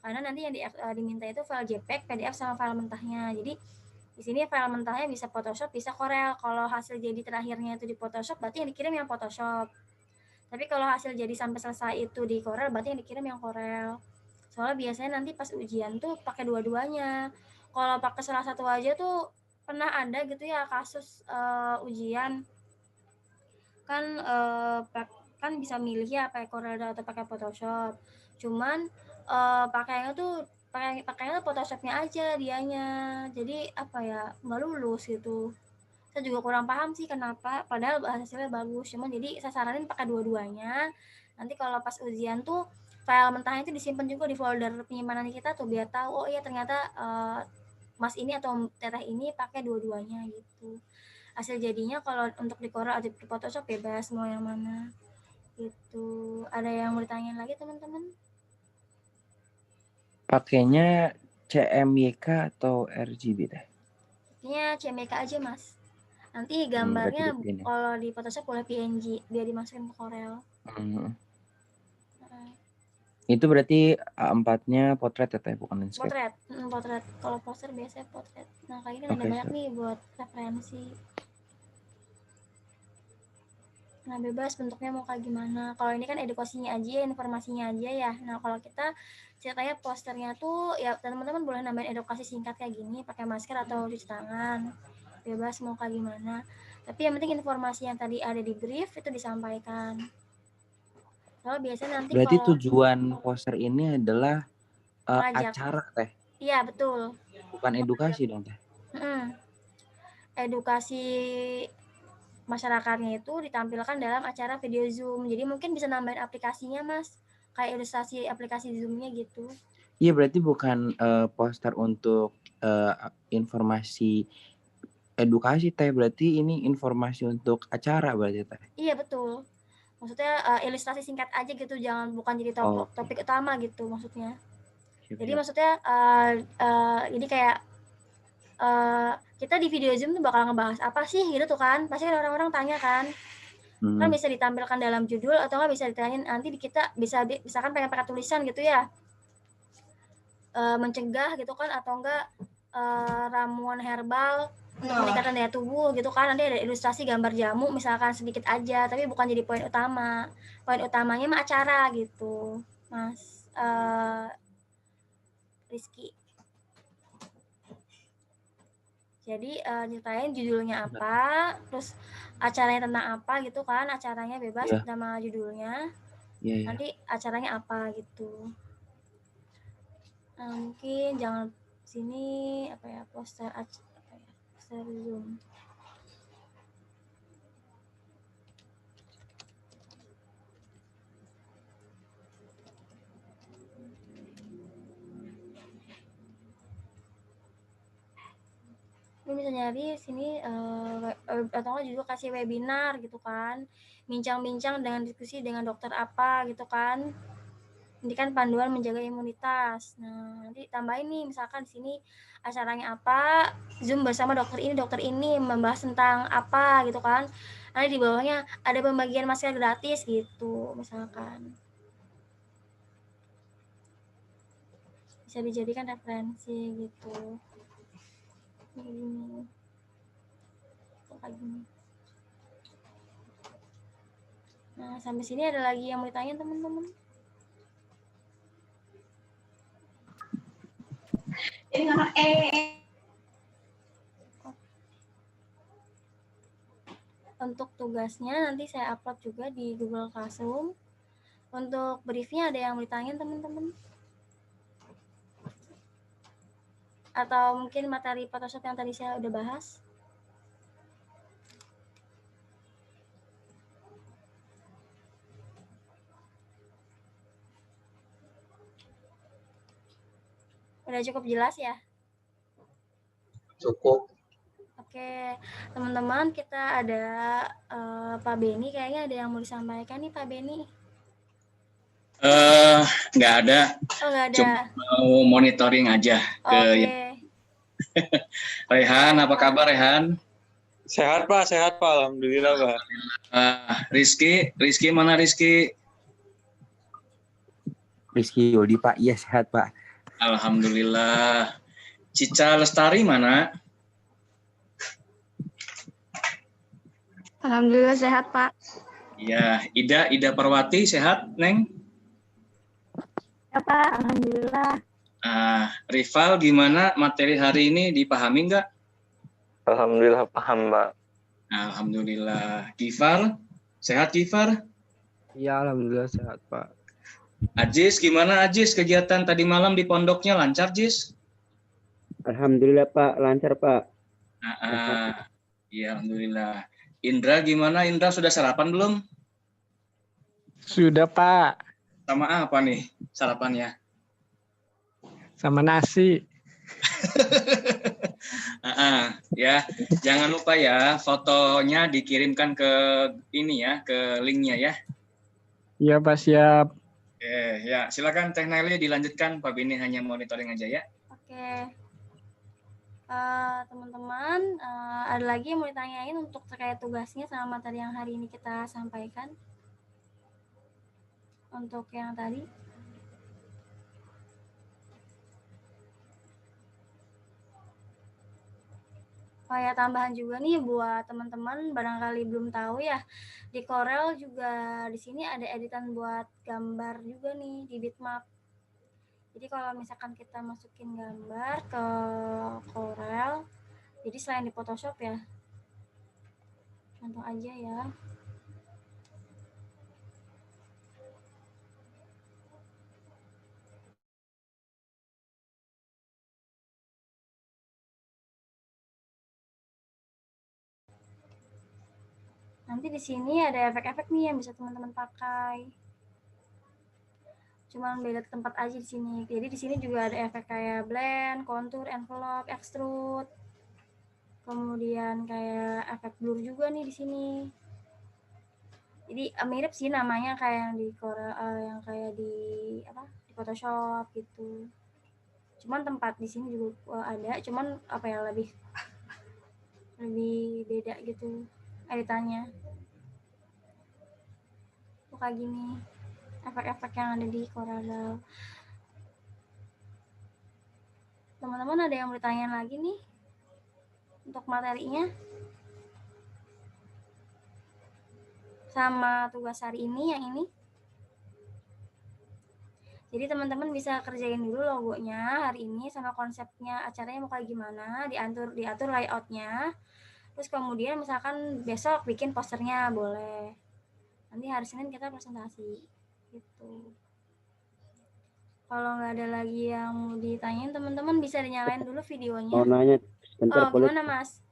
karena nanti yang diminta itu file JPEG, PDF sama file mentahnya. Jadi di sini file mentahnya bisa Photoshop, bisa Corel. Kalau hasil jadi terakhirnya itu di Photoshop, berarti yang dikirim yang Photoshop. Tapi kalau hasil jadi sampai selesai itu di Corel, berarti yang dikirim yang Corel. Soalnya biasanya nanti pas ujian tuh pakai dua-duanya. Kalau pakai salah satu aja tuh pernah ada gitu ya kasus ujian kan, kan bisa milih ya pakai Corel Draw atau pakai Photoshop. Cuman pakainya tuh pakainya Photoshopnya aja dianya, jadi apa ya, nggak lulus gitu. Saya juga kurang paham sih kenapa, padahal hasilnya bagus. Cuman jadi saya saranin pakai dua-duanya. Nanti kalau pas ujian tuh file mentahnya itu disimpan juga di folder penyimpanan kita tuh, biar tahu oh iya ternyata mas ini atau teteh ini pakai dua-duanya gitu. Hasil jadinya kalau untuk di Corel atau di Photoshop bebas mau yang mana gitu. Ada yang mau ditanyain lagi teman-teman? Pakainya CMYK atau RGB deh? Pakainya CMYK aja mas. Nanti gambarnya Berarti kalau di Photoshop boleh PNG biar dimasukin ke Corel. Itu berarti A4-nya potret ya Teh, bukan landscape. Potret. Potret. Kalau poster biasanya potret. Nah, kayak gini kan ada Oke, banyak siap. nih buat referensi. Nah, bebas bentuknya mau kayak gimana. Kalau ini kan edukasinya aja, informasinya aja ya. Nah, kalau kita ceritanya posternya tuh ya teman-teman boleh nambahin edukasi singkat kayak gini, pakai masker atau cuci tangan. Bebas mau kayak gimana. Tapi yang penting informasi yang tadi ada di brief itu disampaikan. Kalau biasanya nanti Berarti kalau tujuan poster ini adalah ngajak, acara Teh, iya betul. bukan edukasi dong Teh. Edukasi masyarakatnya itu ditampilkan dalam acara video Zoom. Jadi mungkin bisa nambahin aplikasinya, Mas. Kayak ilustrasi aplikasi Zoom-nya gitu. Iya, berarti bukan poster untuk informasi edukasi Teh, berarti ini informasi untuk acara berarti Teh. Iya, betul. Maksudnya ilustrasi singkat aja gitu, bukan jadi Oke. topik utama gitu maksudnya. Siap, Jadi siap. maksudnya jadi kayak kita di video Zoom tuh bakal ngebahas apa sih gitu tuh kan. Pasti kan orang-orang tanya kan. Kan bisa ditampilkan dalam judul atau nggak bisa ditanyain nanti kita bisa misalkan pengen pakai tulisan gitu ya. Mencegah gitu kan atau enggak ramuan herbal untuk meningkatkan daya tubuh gitu kan, nanti ada ilustrasi gambar jamu misalkan sedikit aja tapi bukan jadi poin utama. Poin utamanya mah acara gitu, Mas Rizky. Jadi nyeritain judulnya apa, terus acaranya tentang apa gitu kan, acaranya bebas Iya. nama judulnya. Iya. Nanti acaranya apa gitu. Mungkin jangan sini apa ya, poster Zoom. Lu bisa nyari sini atau enggak juga kasih webinar gitu kan, bincang-bincang dengan diskusi dengan dokter apa gitu kan. Ini kan panduan menjaga imunitas. Nah, nanti tambahin nih misalkan di sini acaranya apa, Zoom bersama dokter ini membahas tentang apa gitu kan. Nanti di bawahnya ada pembagian masker gratis gitu misalkan. Bisa dijadikan referensi gitu. Ini. Kayak gini. Nah, sampai sini ada lagi yang mau ditanya teman-teman? Untuk tugasnya nanti saya upload juga di Google Classroom. Untuk briefnya ada yang mau ditanya teman-teman? Atau mungkin materi Photoshop yang tadi saya udah bahas? Udah cukup jelas ya? Cukup. Oke, teman-teman, kita ada Pak Beni, kayaknya ada yang mau disampaikan nih Pak Beni. Nggak ada. Oh, nggak ada. Cuma mau monitoring aja. Oke. Rehan, apa kabar Rehan? Sehat Pak, Alhamdulillah Pak. Rizky mana Rizky? Rizky Yodi Pak, iya sehat Pak. Alhamdulillah. Cica Lestari mana? Alhamdulillah sehat Pak. Iya, Ida Parwati sehat, Neng? Ya Pak, alhamdulillah. Rival gimana materi hari ini, dipahami nggak? Alhamdulillah paham Pak. Alhamdulillah. Gifar, sehat Gifar? Iya, alhamdulillah sehat Pak. Ajis, gimana Ajis kegiatan tadi malam di pondoknya, lancar Jis? Alhamdulillah Pak, lancar Pak. Iya, alhamdulillah. Indra gimana? Indra sudah sarapan belum? Sudah Pak. Sama apa nih sarapannya? Sama nasi. Ya, jangan lupa ya fotonya dikirimkan ke ini ya, ke linknya ya. Iya Pak, siap. Ya, silakan Teh Naili dilanjutkan. Pak Bini hanya monitoring aja ya. Oke. Teman-teman, ada lagi yang mau ditanyain untuk terkait tugasnya sama materi yang hari ini kita sampaikan? Untuk yang tadi? Oh ya, tambahan juga nih buat teman-teman barangkali belum tahu ya, di Corel juga di sini ada editan buat gambar juga nih di Bitmap. Jadi kalau misalkan kita masukin gambar ke Corel, jadi selain di Photoshop ya, contoh aja ya. Nanti di sini ada efek-efek nih yang bisa teman-teman pakai. Cuman beda tempat aja di sini. Jadi di sini juga ada efek kayak blend, contour, envelope, extrude. Kemudian kayak efek blur juga nih di sini. Jadi mirip sih namanya kayak yang di Corel, yang kayak di di Photoshop gitu. Cuman tempat di sini juga ada, cuman apa ya lebih beda gitu editannya. Tuh kayak gini efek-efek yang ada di Corel Draw. Teman-teman ada yang bertanya lagi nih untuk materinya sama tugas hari ini yang ini? Jadi teman-teman bisa kerjain dulu logonya hari ini sama konsepnya acaranya mau kayak gimana, diatur layoutnya. Terus kemudian misalkan besok bikin posternya boleh. Nanti hari Senin kita presentasi gitu. Kalau nggak ada lagi yang mau ditanyain teman-teman bisa dinyalain dulu videonya. Mau nanya sebentar boleh? Gimana Mas?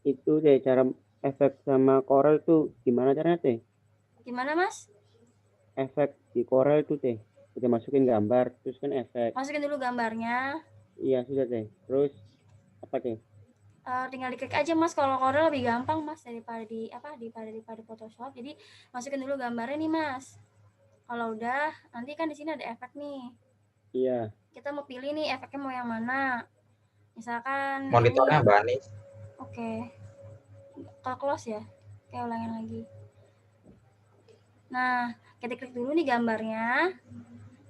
Itu deh cara efek sama Corel tuh gimana caranya teh? Gimana Mas? Efek di Corel itu teh udah masukin gambar terus kan efek. Masukin dulu gambarnya. Iya sudah teh. Terus apa teh? Tinggal diklik aja Mas. Kalau Corel lebih gampang Mas daripada daripada Photoshop. Jadi masukin dulu gambarnya nih Mas. Kalau udah nanti kan di sini ada efek nih. Iya. Kita mau pilih nih efeknya mau yang mana. Misalkan Monitornya Mbak Anis. Oke. Kalau close ya. Oke, ulangin lagi. Nah, kita klik dulu nih gambarnya.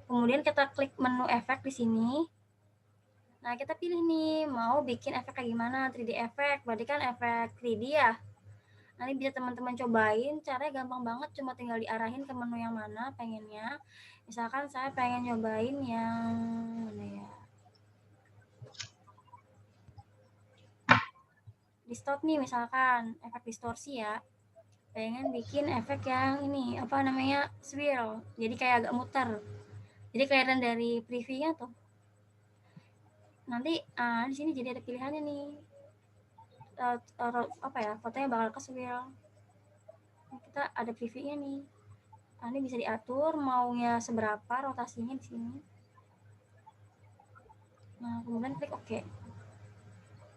Kemudian kita klik menu efek di sini. Nah, kita pilih nih mau bikin efek kayak gimana, 3D efek. Berarti kan efek 3D ya. Nanti bisa teman-teman cobain, caranya gampang banget, cuma tinggal diarahin ke menu yang mana pengennya. Misalkan saya pengen nyobain yang mana ya? Distort nih misalkan, efek distorsi ya. Pengen bikin efek yang ini, apa namanya? Swirl. Jadi kayak agak muter. Jadi kelihatan dari previewnya tuh. Nanti di sini jadi ada pilihannya nih. Apa ya? Fotonya bakal ke swirl. Kita ada previewnya nih. Ini bisa diatur maunya seberapa rotasinya di sini. Nah, kemudian klik OK.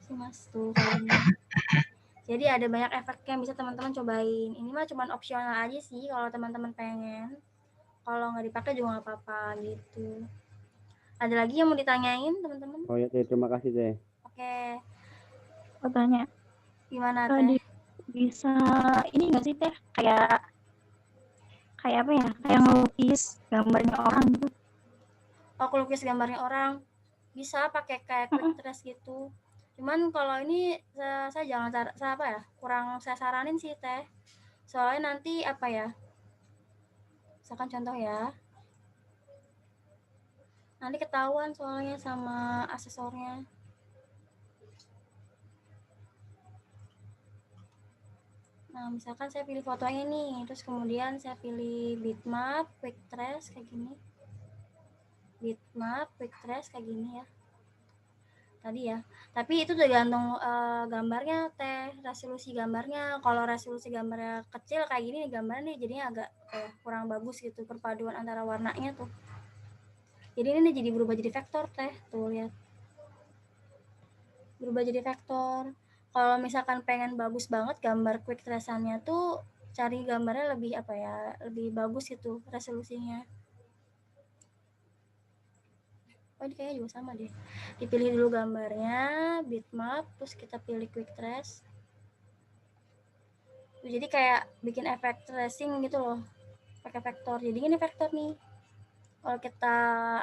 Sih Mas tuh kayak gini. Jadi ada banyak efek yang bisa teman-teman cobain. Ini mah cuma opsional aja sih kalau teman-teman pengen. Kalau nggak dipakai juga nggak apa-apa gitu. Ada lagi yang mau ditanyain teman-teman? Oh ya teh, terima kasih teh. Oke. Mau tanya. Gimana teh? Bisa ini nggak sih teh kayak apa ya? Kayak ngelukis gambarnya orang gitu. Oh, lukis gambarnya orang bisa pakai kayak quick trace gitu. Cuman kalau ini saya jangan apa ya? Kurang saya saranin sih teh. Soalnya nanti apa ya? Misalkan contoh ya. Nanti ketahuan soalnya sama asesornya. Nah, misalkan saya pilih fotonya nih, terus kemudian saya pilih bitmap, quick trace kayak gini. Bitmap, quick trace kayak gini ya. Tadi ya. Tapi itu tergantung gambarnya teh, resolusi gambarnya. Kalau resolusi gambarnya kecil kayak gini nih gambarnya nih jadinya agak kurang bagus gitu perpaduan antara warnanya tuh. Jadi ini jadi berubah jadi vektor teh. Tuh lihat. Berubah jadi vektor. Kalau misalkan pengen bagus banget gambar quick trace-annya tuh cari gambarnya lebih apa ya? Lebih bagus gitu resolusinya. Oh, ini kayaknya juga sama deh. Dipilih dulu gambarnya, bitmap, terus kita pilih quick trace. Jadi kayak bikin efek tracing gitu loh, pakai vektor. Jadi ini vektor nih. Kalau kita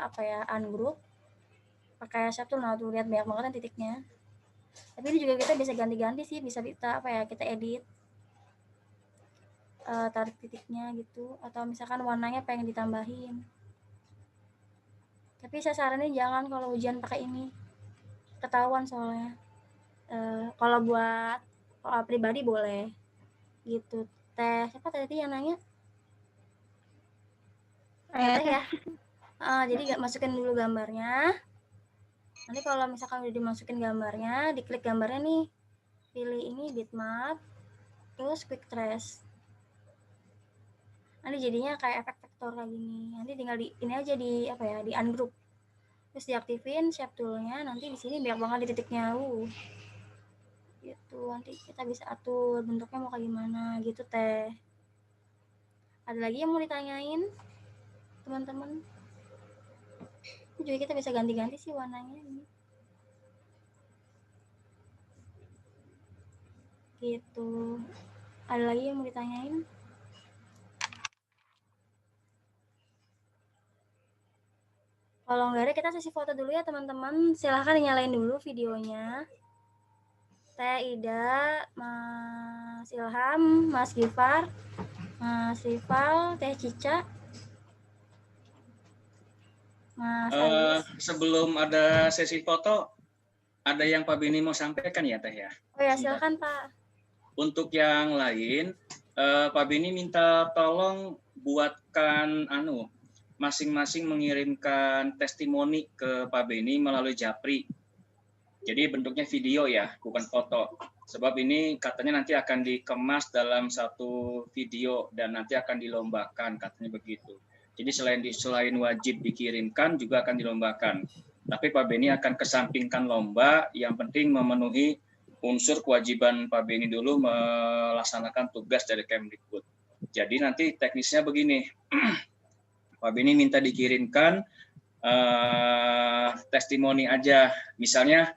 apa ya ungroup, pakai shape tool, nah tuh lihat banyak banget kan titiknya. Tapi ini juga kita bisa ganti-ganti sih, bisa kita apa ya, kita edit tarik titiknya gitu, atau misalkan warnanya pengen ditambahin. Tapi saya saranin jangan kalau ujian pakai ini, ketahuan soalnya. Kalau buat pribadi boleh gitu. Teh siapa tadi yang nanya? Teh ya. Jadi masukin dulu gambarnya. Nanti kalau misalkan udah dimasukin gambarnya, diklik gambarnya nih, pilih ini bitmap, terus quick trace. Nanti jadinya kayak efek vektor kayak gini. Nanti tinggal ini aja di apa ya, di ungroup. Terus diaktifin shape toolnya. Nanti di sini banyak banget di titiknya. Gitu. Nanti kita bisa atur bentuknya mau kayak gimana gitu Teh. Ada lagi yang mau ditanyain teman-teman? Ini juga kita bisa ganti-ganti sih warnanya ini. Gitu. Ada lagi yang mau ditanyain? Kalau nggak ada, kita sesi foto dulu ya teman-teman. Silahkan dinyalain dulu videonya. Teh Ida, Mas Ilham, Mas Gifar, Mas Rival, Teh Cica, Mas Agis. Sebelum ada sesi foto, ada yang Pak Beni mau sampaikan ya Teh ya? Oh ya, silakan Pak. Untuk yang lain, Pak Beni minta tolong buatkan masing-masing mengirimkan testimoni ke Pak Beni melalui Japri. Jadi bentuknya video ya, bukan foto. Sebab ini katanya nanti akan dikemas dalam satu video dan nanti akan dilombakan, katanya begitu. Jadi selain wajib dikirimkan juga akan dilombakan. Tapi Pak Beni akan kesampingkan lomba, yang penting memenuhi unsur kewajiban Pak Beni dulu melaksanakan tugas dari Kemdikbud. Jadi nanti teknisnya begini. Pak Beni minta dikirimkan testimoni aja. Misalnya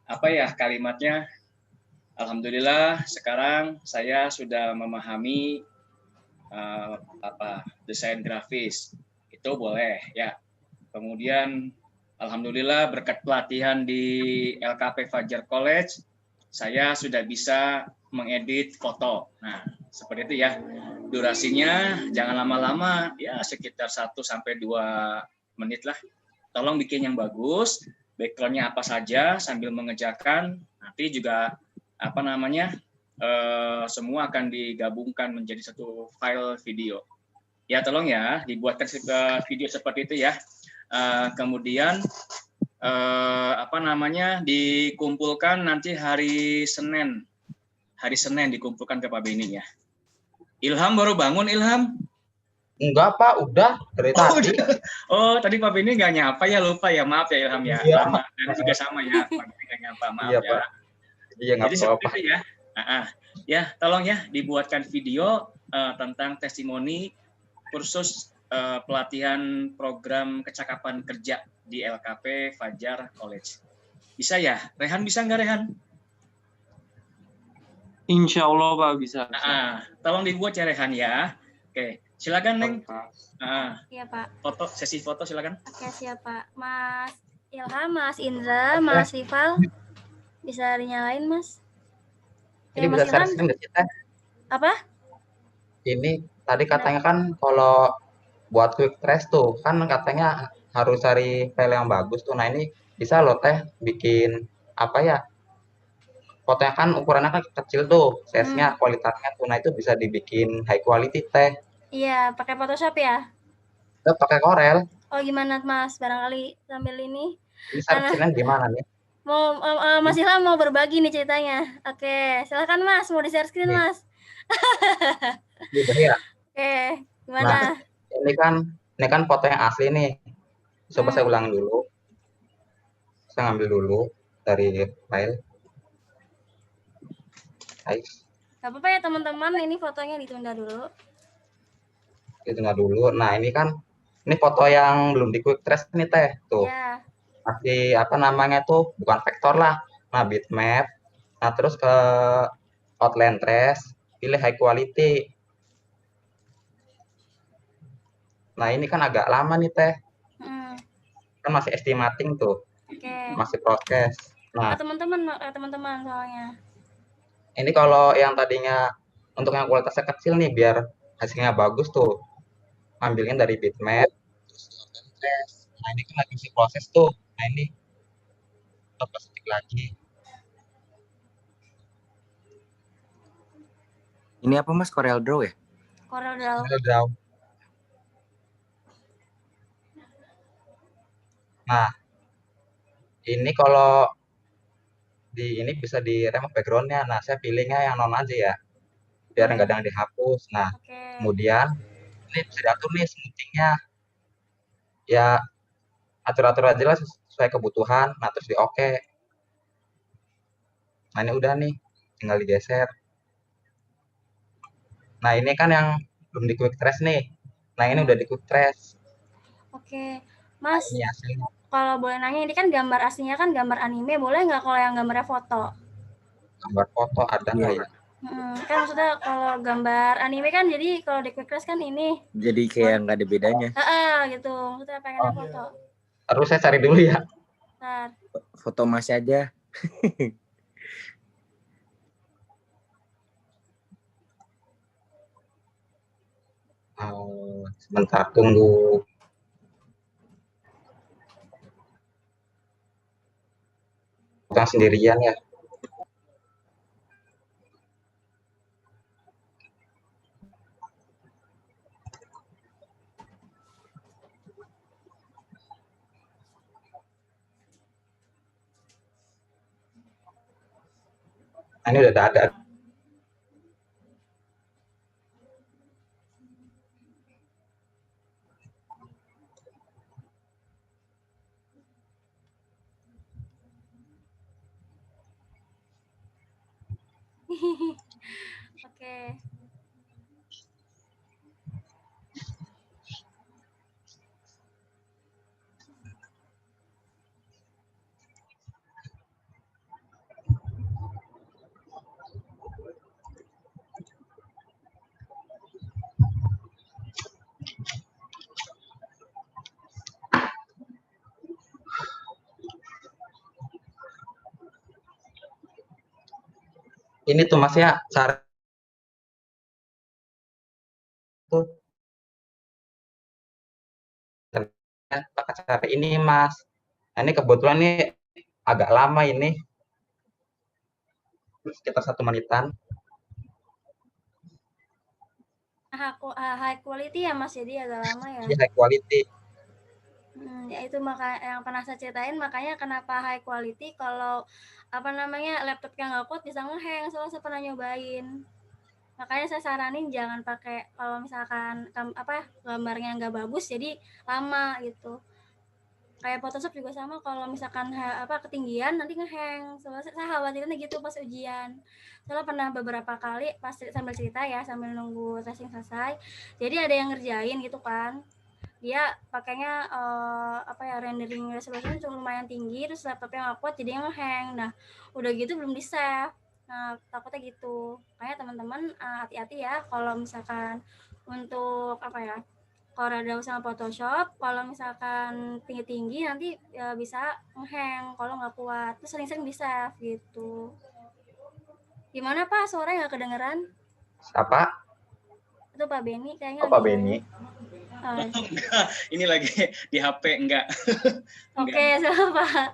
apa ya kalimatnya? Alhamdulillah sekarang saya sudah memahami desain grafis. Itu boleh ya. Kemudian alhamdulillah berkat pelatihan di LKP Fajar College saya sudah bisa mengedit foto. Nah, seperti itu ya. Durasinya jangan lama-lama, ya sekitar 1 sampai 2 menit lah. Tolong bikin yang bagus, background-nya apa saja sambil mengerjakan. Nanti juga semua akan digabungkan menjadi satu file video. Ya tolong ya dibuatkan video seperti itu ya. Kemudian dikumpulkan nanti hari Senin dikumpulkan ke Pak Beni ya. Ilham baru bangun Ilham? Enggak Pak, udah dari tadi. Oh tadi Pak Beni nggak nyapa ya, lupa ya, maaf ya Ilham ya. Iya. Lama dan juga sama ya, Pak Beni nggak nyapa, maaf Iya, ya. Pak. Iya nggak Jadi apa-apa. seperti itu ya. Ya tolong ya dibuatkan video tentang testimoni kursus pelatihan program kecakapan kerja di LKP Fajar College. Bisa ya? Rehan bisa nggak Rehan? Insya Allah Pak bisa. Tolong dibuat ya Rehan ya. Oke, silakan Neng. Iya Pak. Sesi foto silakan. Oke siap Pak. Mas Ilham, Mas Indra, Mas Rival, bisa dinyalain Mas? Ini bisa share screen nggak sih Teh? Apa? Ini tadi katanya kan kalau buat quick trace tuh kan katanya harus cari file yang bagus tuh. Nah ini bisa loh Teh bikin apa ya? Fotonya kan ukurannya kan kecil tuh, size-nya, kualitasnya tuh. Nah itu bisa dibikin high quality Teh. Iya, pakai Photoshop ya? Pakai Corel. Oh gimana Mas? Barangkali sambil ini. Ini share screen gimana nih? Mau Mas Ilham mau berbagi nih ceritanya. Oke, silakan Mas, mau di-share screen Mas. Gitu ya. Oke, gimana? Nah, ini kan foto yang asli nih. Coba saya ulang dulu. Saya ngambil dulu dari file. Gak apa-apa ya teman-teman, ini fotonya ditunda dulu. Ditunda dulu. Nah ini kan, ini foto yang belum di quick trace nih Teh. Tuh. Ya. Masih tuh, bukan vektor lah. Nah bitmap. Nah terus ke outline trace, pilih high quality. Nah ini kan agak lama nih Teh. Kan masih estimating tuh. Okay. Masih proses. Nah, teman-teman soalnya. ini kalau yang tadinya untuk yang kualitasnya kecil nih biar hasilnya bagus tuh, ambilnya dari bitmap, terus di Trace. Nah ini kan lagi isi proses tuh. Nah ini kita ketik lagi. Ini apa Mas, Corel Draw ya? Corel Draw. Corel Draw. Nah, ini kalau di ini bisa di remove backgroundnya. Nah, saya pilihnya yang non aja ya, biar nggak ada yang dihapus. Nah, kemudian ini bisa diatur nih smoothingnya. Ya, atur-atur aja lah sesuai kebutuhan. Nah, terus di oke. Nah, ini udah nih, tinggal digeser. Nah, ini kan yang belum di quick trace nih. Nah, ini udah di quick trace. Oke, Mas. Nah, ini hasilnya. Kalau boleh nanya, ini kan gambar aslinya kan gambar anime, boleh nggak kalau yang gambarnya foto? Gambar foto ada nggak ya? Kan maksudnya kalau gambar anime kan jadi kalau di quick trace kan ini. Jadi kayak nggak ada bedanya. Gitu. Maksudnya pengennya foto. Terus saya cari dulu ya. Bentar. Foto Mas aja. Sebentar, tunggu. Bukan sendirian ya. Nah, ini udah ada. Oke. Ini tuh Mas ya, cara tuh pakai cara ini Mas. Nah, ini kebetulan nih agak lama ini. Sekitar 1 menitan. High quality ya Mas, jadi agak lama ya. High quality. Ya itu yang pernah saya ceritain, makanya kenapa high quality kalau laptop yang nggak kuat bisa ngehang, soalnya saya pernah nyobain. Makanya saya saranin jangan pakai kalau misalkan gambarnya nggak bagus jadi lama gitu. Kayak Photoshop juga sama, kalau misalkan ketinggian nanti ngehang. Soalnya saya khawatirnya gitu pas ujian. Soalnya pernah beberapa kali pas sambil cerita ya, sambil nunggu tracing selesai. Jadi ada yang ngerjain gitu kan. Dia pakainya rendering resolusinya cuma lumayan tinggi, terus laptopnya nggak kuat jadi ngehang. Nah, udah gitu belum di save. Nah, takutnya gitu. Makanya teman-teman hati-hati ya kalau misalkan untuk Corel Draw sama Photoshop, kalau misalkan tinggi-tinggi nanti bisa ngehang kalau nggak kuat. Terus sering-sering di save gitu. Gimana Pak, suaranya nggak kedengeran? Siapa? Itu Pak Beni kayaknya. Pak Beni. Enggak, ini lagi di HP enggak. Oke, sama Pak.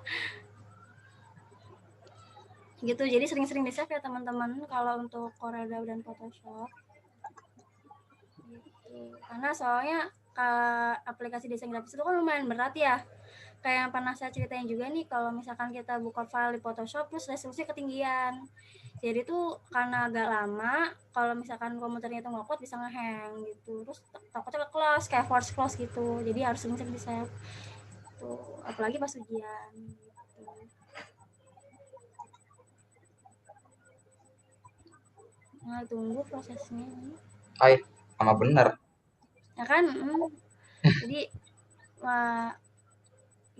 Gitu, jadi sering-sering di save ya teman-teman kalau untuk Corel Draw dan Photoshop. Gitu. Karena soalnya aplikasi desain grafis itu kan lumayan berat ya. Kayak yang pernah saya ceritain juga nih, kalau misalkan kita buka file di Photoshop terus resolusi ketinggian. Jadi tuh karena agak lama, kalau misalkan komputernya itu nggak kuat bisa ngehang gitu. Terus takutnya ke-close, kayak force close gitu. Jadi harus sering-sering di save. Tuh, apalagi pas ujian. Gitu. Nah, tunggu prosesnya. Sama bener. Ya kan? Jadi,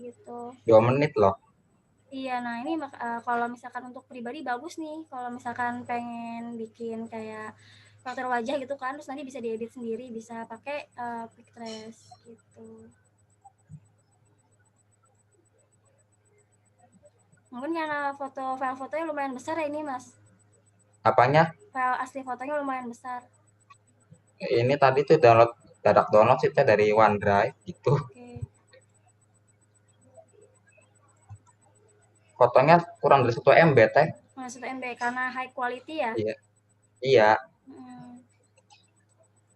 gitu. 2 menit loh. Iya, nah ini kalau misalkan untuk pribadi bagus nih, kalau misalkan pengen bikin kayak filter wajah gitu kan, terus nanti bisa diedit sendiri, bisa pakai quick trace gitu. Mungkin karena file fotonya lumayan besar ya ini, Mas. Apanya? File asli fotonya lumayan besar. Ini tadi tuh dadak download sih Teh dari OneDrive gitu. Oke. Fotonya kurang dari 1 MB Teh. Nah, 1 MB karena high quality ya. Iya. Iya.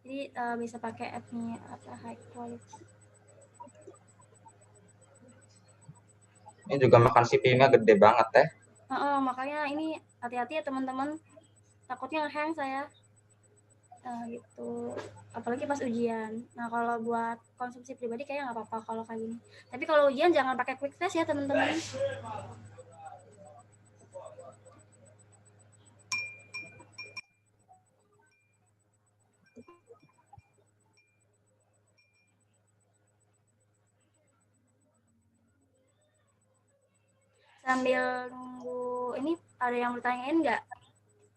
Jadi bisa pakai app-nya apa high quality. Ini juga makan CPU-nya gede banget Teh. Makanya ini hati-hati ya teman-teman. Takutnya nge-hang saya. Gitu. Apalagi pas ujian. Nah, kalau buat konsumsi pribadi kayaknya nggak apa-apa kalau kayak gini. Tapi kalau ujian jangan pakai quick test ya teman-teman. Sambil nunggu ini ada yang bertanyain nggak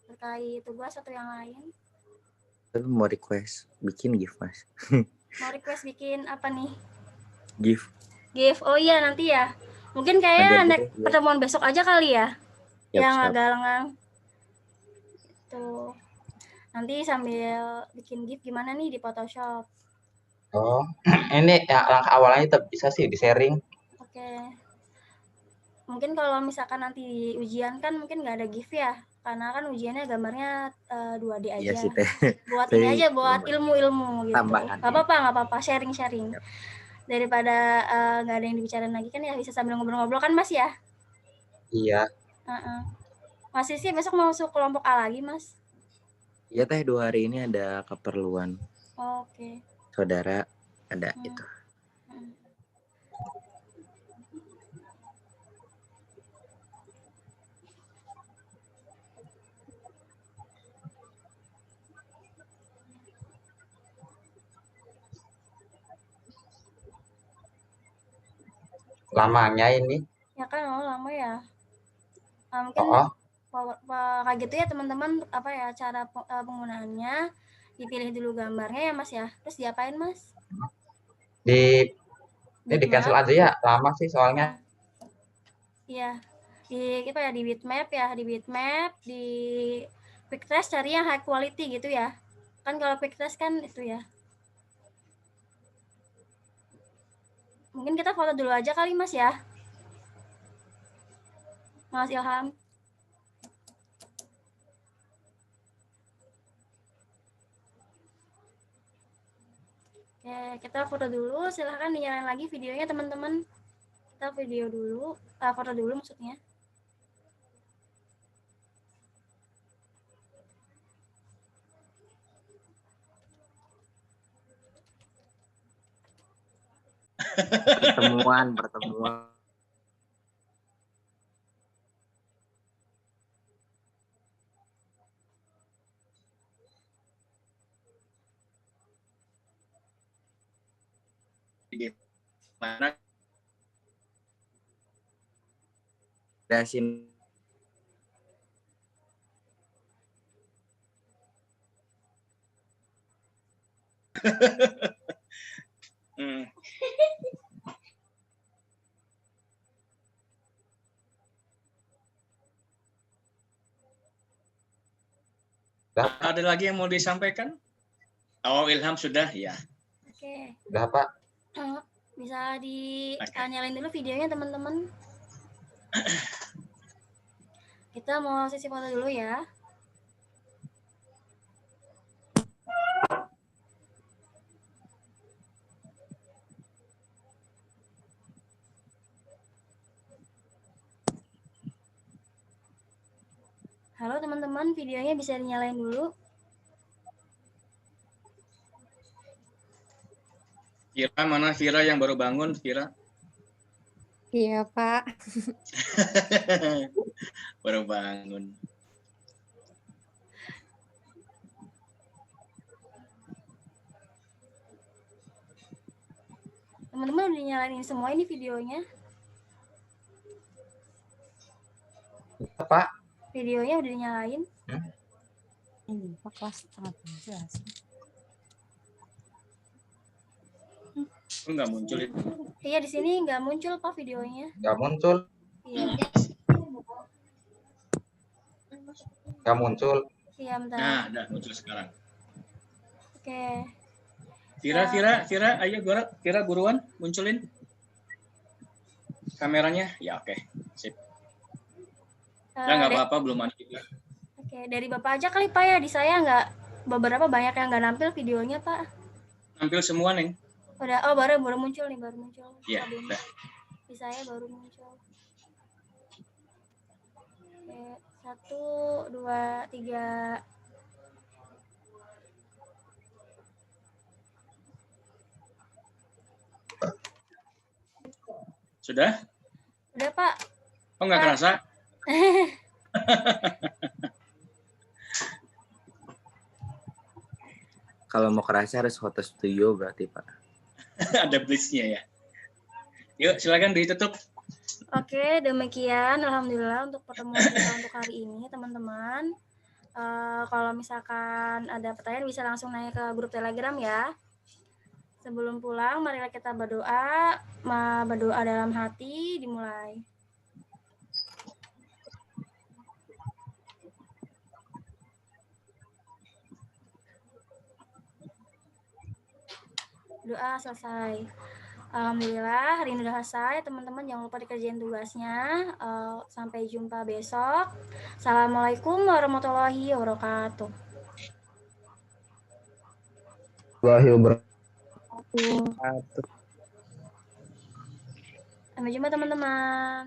terkait tugas atau yang lain? Tapi mau request bikin GIF, Mas. Mau request bikin apa nih? GIF. Oh iya nanti ya. Mungkin kayak pertemuan besok aja kali ya. Yang agak lengang. Tuh. Nanti sambil bikin GIF gimana nih di Photoshop. Oh, ini ya, langkah awalnya tetap bisa sih di sharing. Oke. Mungkin kalau misalkan nanti di ujian kan mungkin nggak ada GIF ya. Karena kan ujiannya gambarnya 2D aja. Iya sih, Teh. Buat ini aja, buat ilmu-ilmu gitu. Tambahan. Nggak apa-apa, sharing-sharing. Yep. Daripada nggak ada yang dibicarain lagi kan ya bisa sambil ngobrol-ngobrol kan Mas ya? Iya. Mas Sisi besok mau masuk kelompok A lagi Mas? Iya Teh, 2 hari ini ada keperluan. Oke. Saudara ada itu. Lamanya ini. Ya kan lama ya. Mungkin kayak gitu ya teman-teman, apa ya cara penggunaannya, dipilih dulu gambarnya ya Mas ya. Terus diapain Mas? Di cancel aja ya, lama sih soalnya. Iya. Di bitmap ya, di quick test cari yang high quality gitu ya. Kan kalau quick test kan itu ya. Mungkin kita foto dulu aja kali Mas ya. Mas Ilham. Oke, kita foto dulu. Silahkan dinyalain lagi videonya teman-teman. Kita video dulu, foto dulu maksudnya. Pertemuan. Mana? Dasin. Ada lagi yang mau disampaikan? Oh, Ilham sudah ya. Oke. Udah Pak. Bisa nyalain dulu videonya teman-teman. Kita mau sesi foto dulu ya. Halo teman-teman, videonya bisa dinyalain dulu. Vira, mana Vira yang baru bangun, Vira? Iya, Pak. Baru bangun. Teman-teman udah dinyalain semua ini videonya? Pak. Videonya udah dinyalain? Ini Pak kelas setengah 13. Enggak muncul itu. Iya, di sini nggak muncul Pak videonya. Nggak muncul. Iya. nggak muncul. Iya, bentar. Nah, udah muncul sekarang. Oke. Vira, ayo Vira buruan munculin kameranya. Ya, oke. Sip. Ya, nggak apa-apa, belum ada juga. Oke, dari Bapak aja kali Pak ya, di saya nggak, beberapa banyak yang nggak nampil videonya Pak. Nampil semua, Neng. Udah, oh baru muncul nih, baru muncul. Iya, Kabin. udah. Di saya baru muncul. Oke, 1, 2, 3. Sudah? Udah Pak. Oh, nggak kerasa? Kalau mau kerasa harus foto studio berarti Pak. Ada blitz-nya ya. Yuk, silakan ditutup. Oke, demikian alhamdulillah untuk pertemuan kita untuk hari ini teman-teman. Kalau misalkan ada pertanyaan bisa langsung nanya ke grup Telegram ya. Sebelum pulang, marilah kita berdoa. Berdoa dalam hati, dimulai. Doa selesai. Alhamdulillah, hari ini udah selesai. Teman-teman jangan lupa dikerjain tugasnya. Sampai jumpa besok. Assalamualaikum warahmatullahi wabarakatuh. Sampai jumpa teman-teman.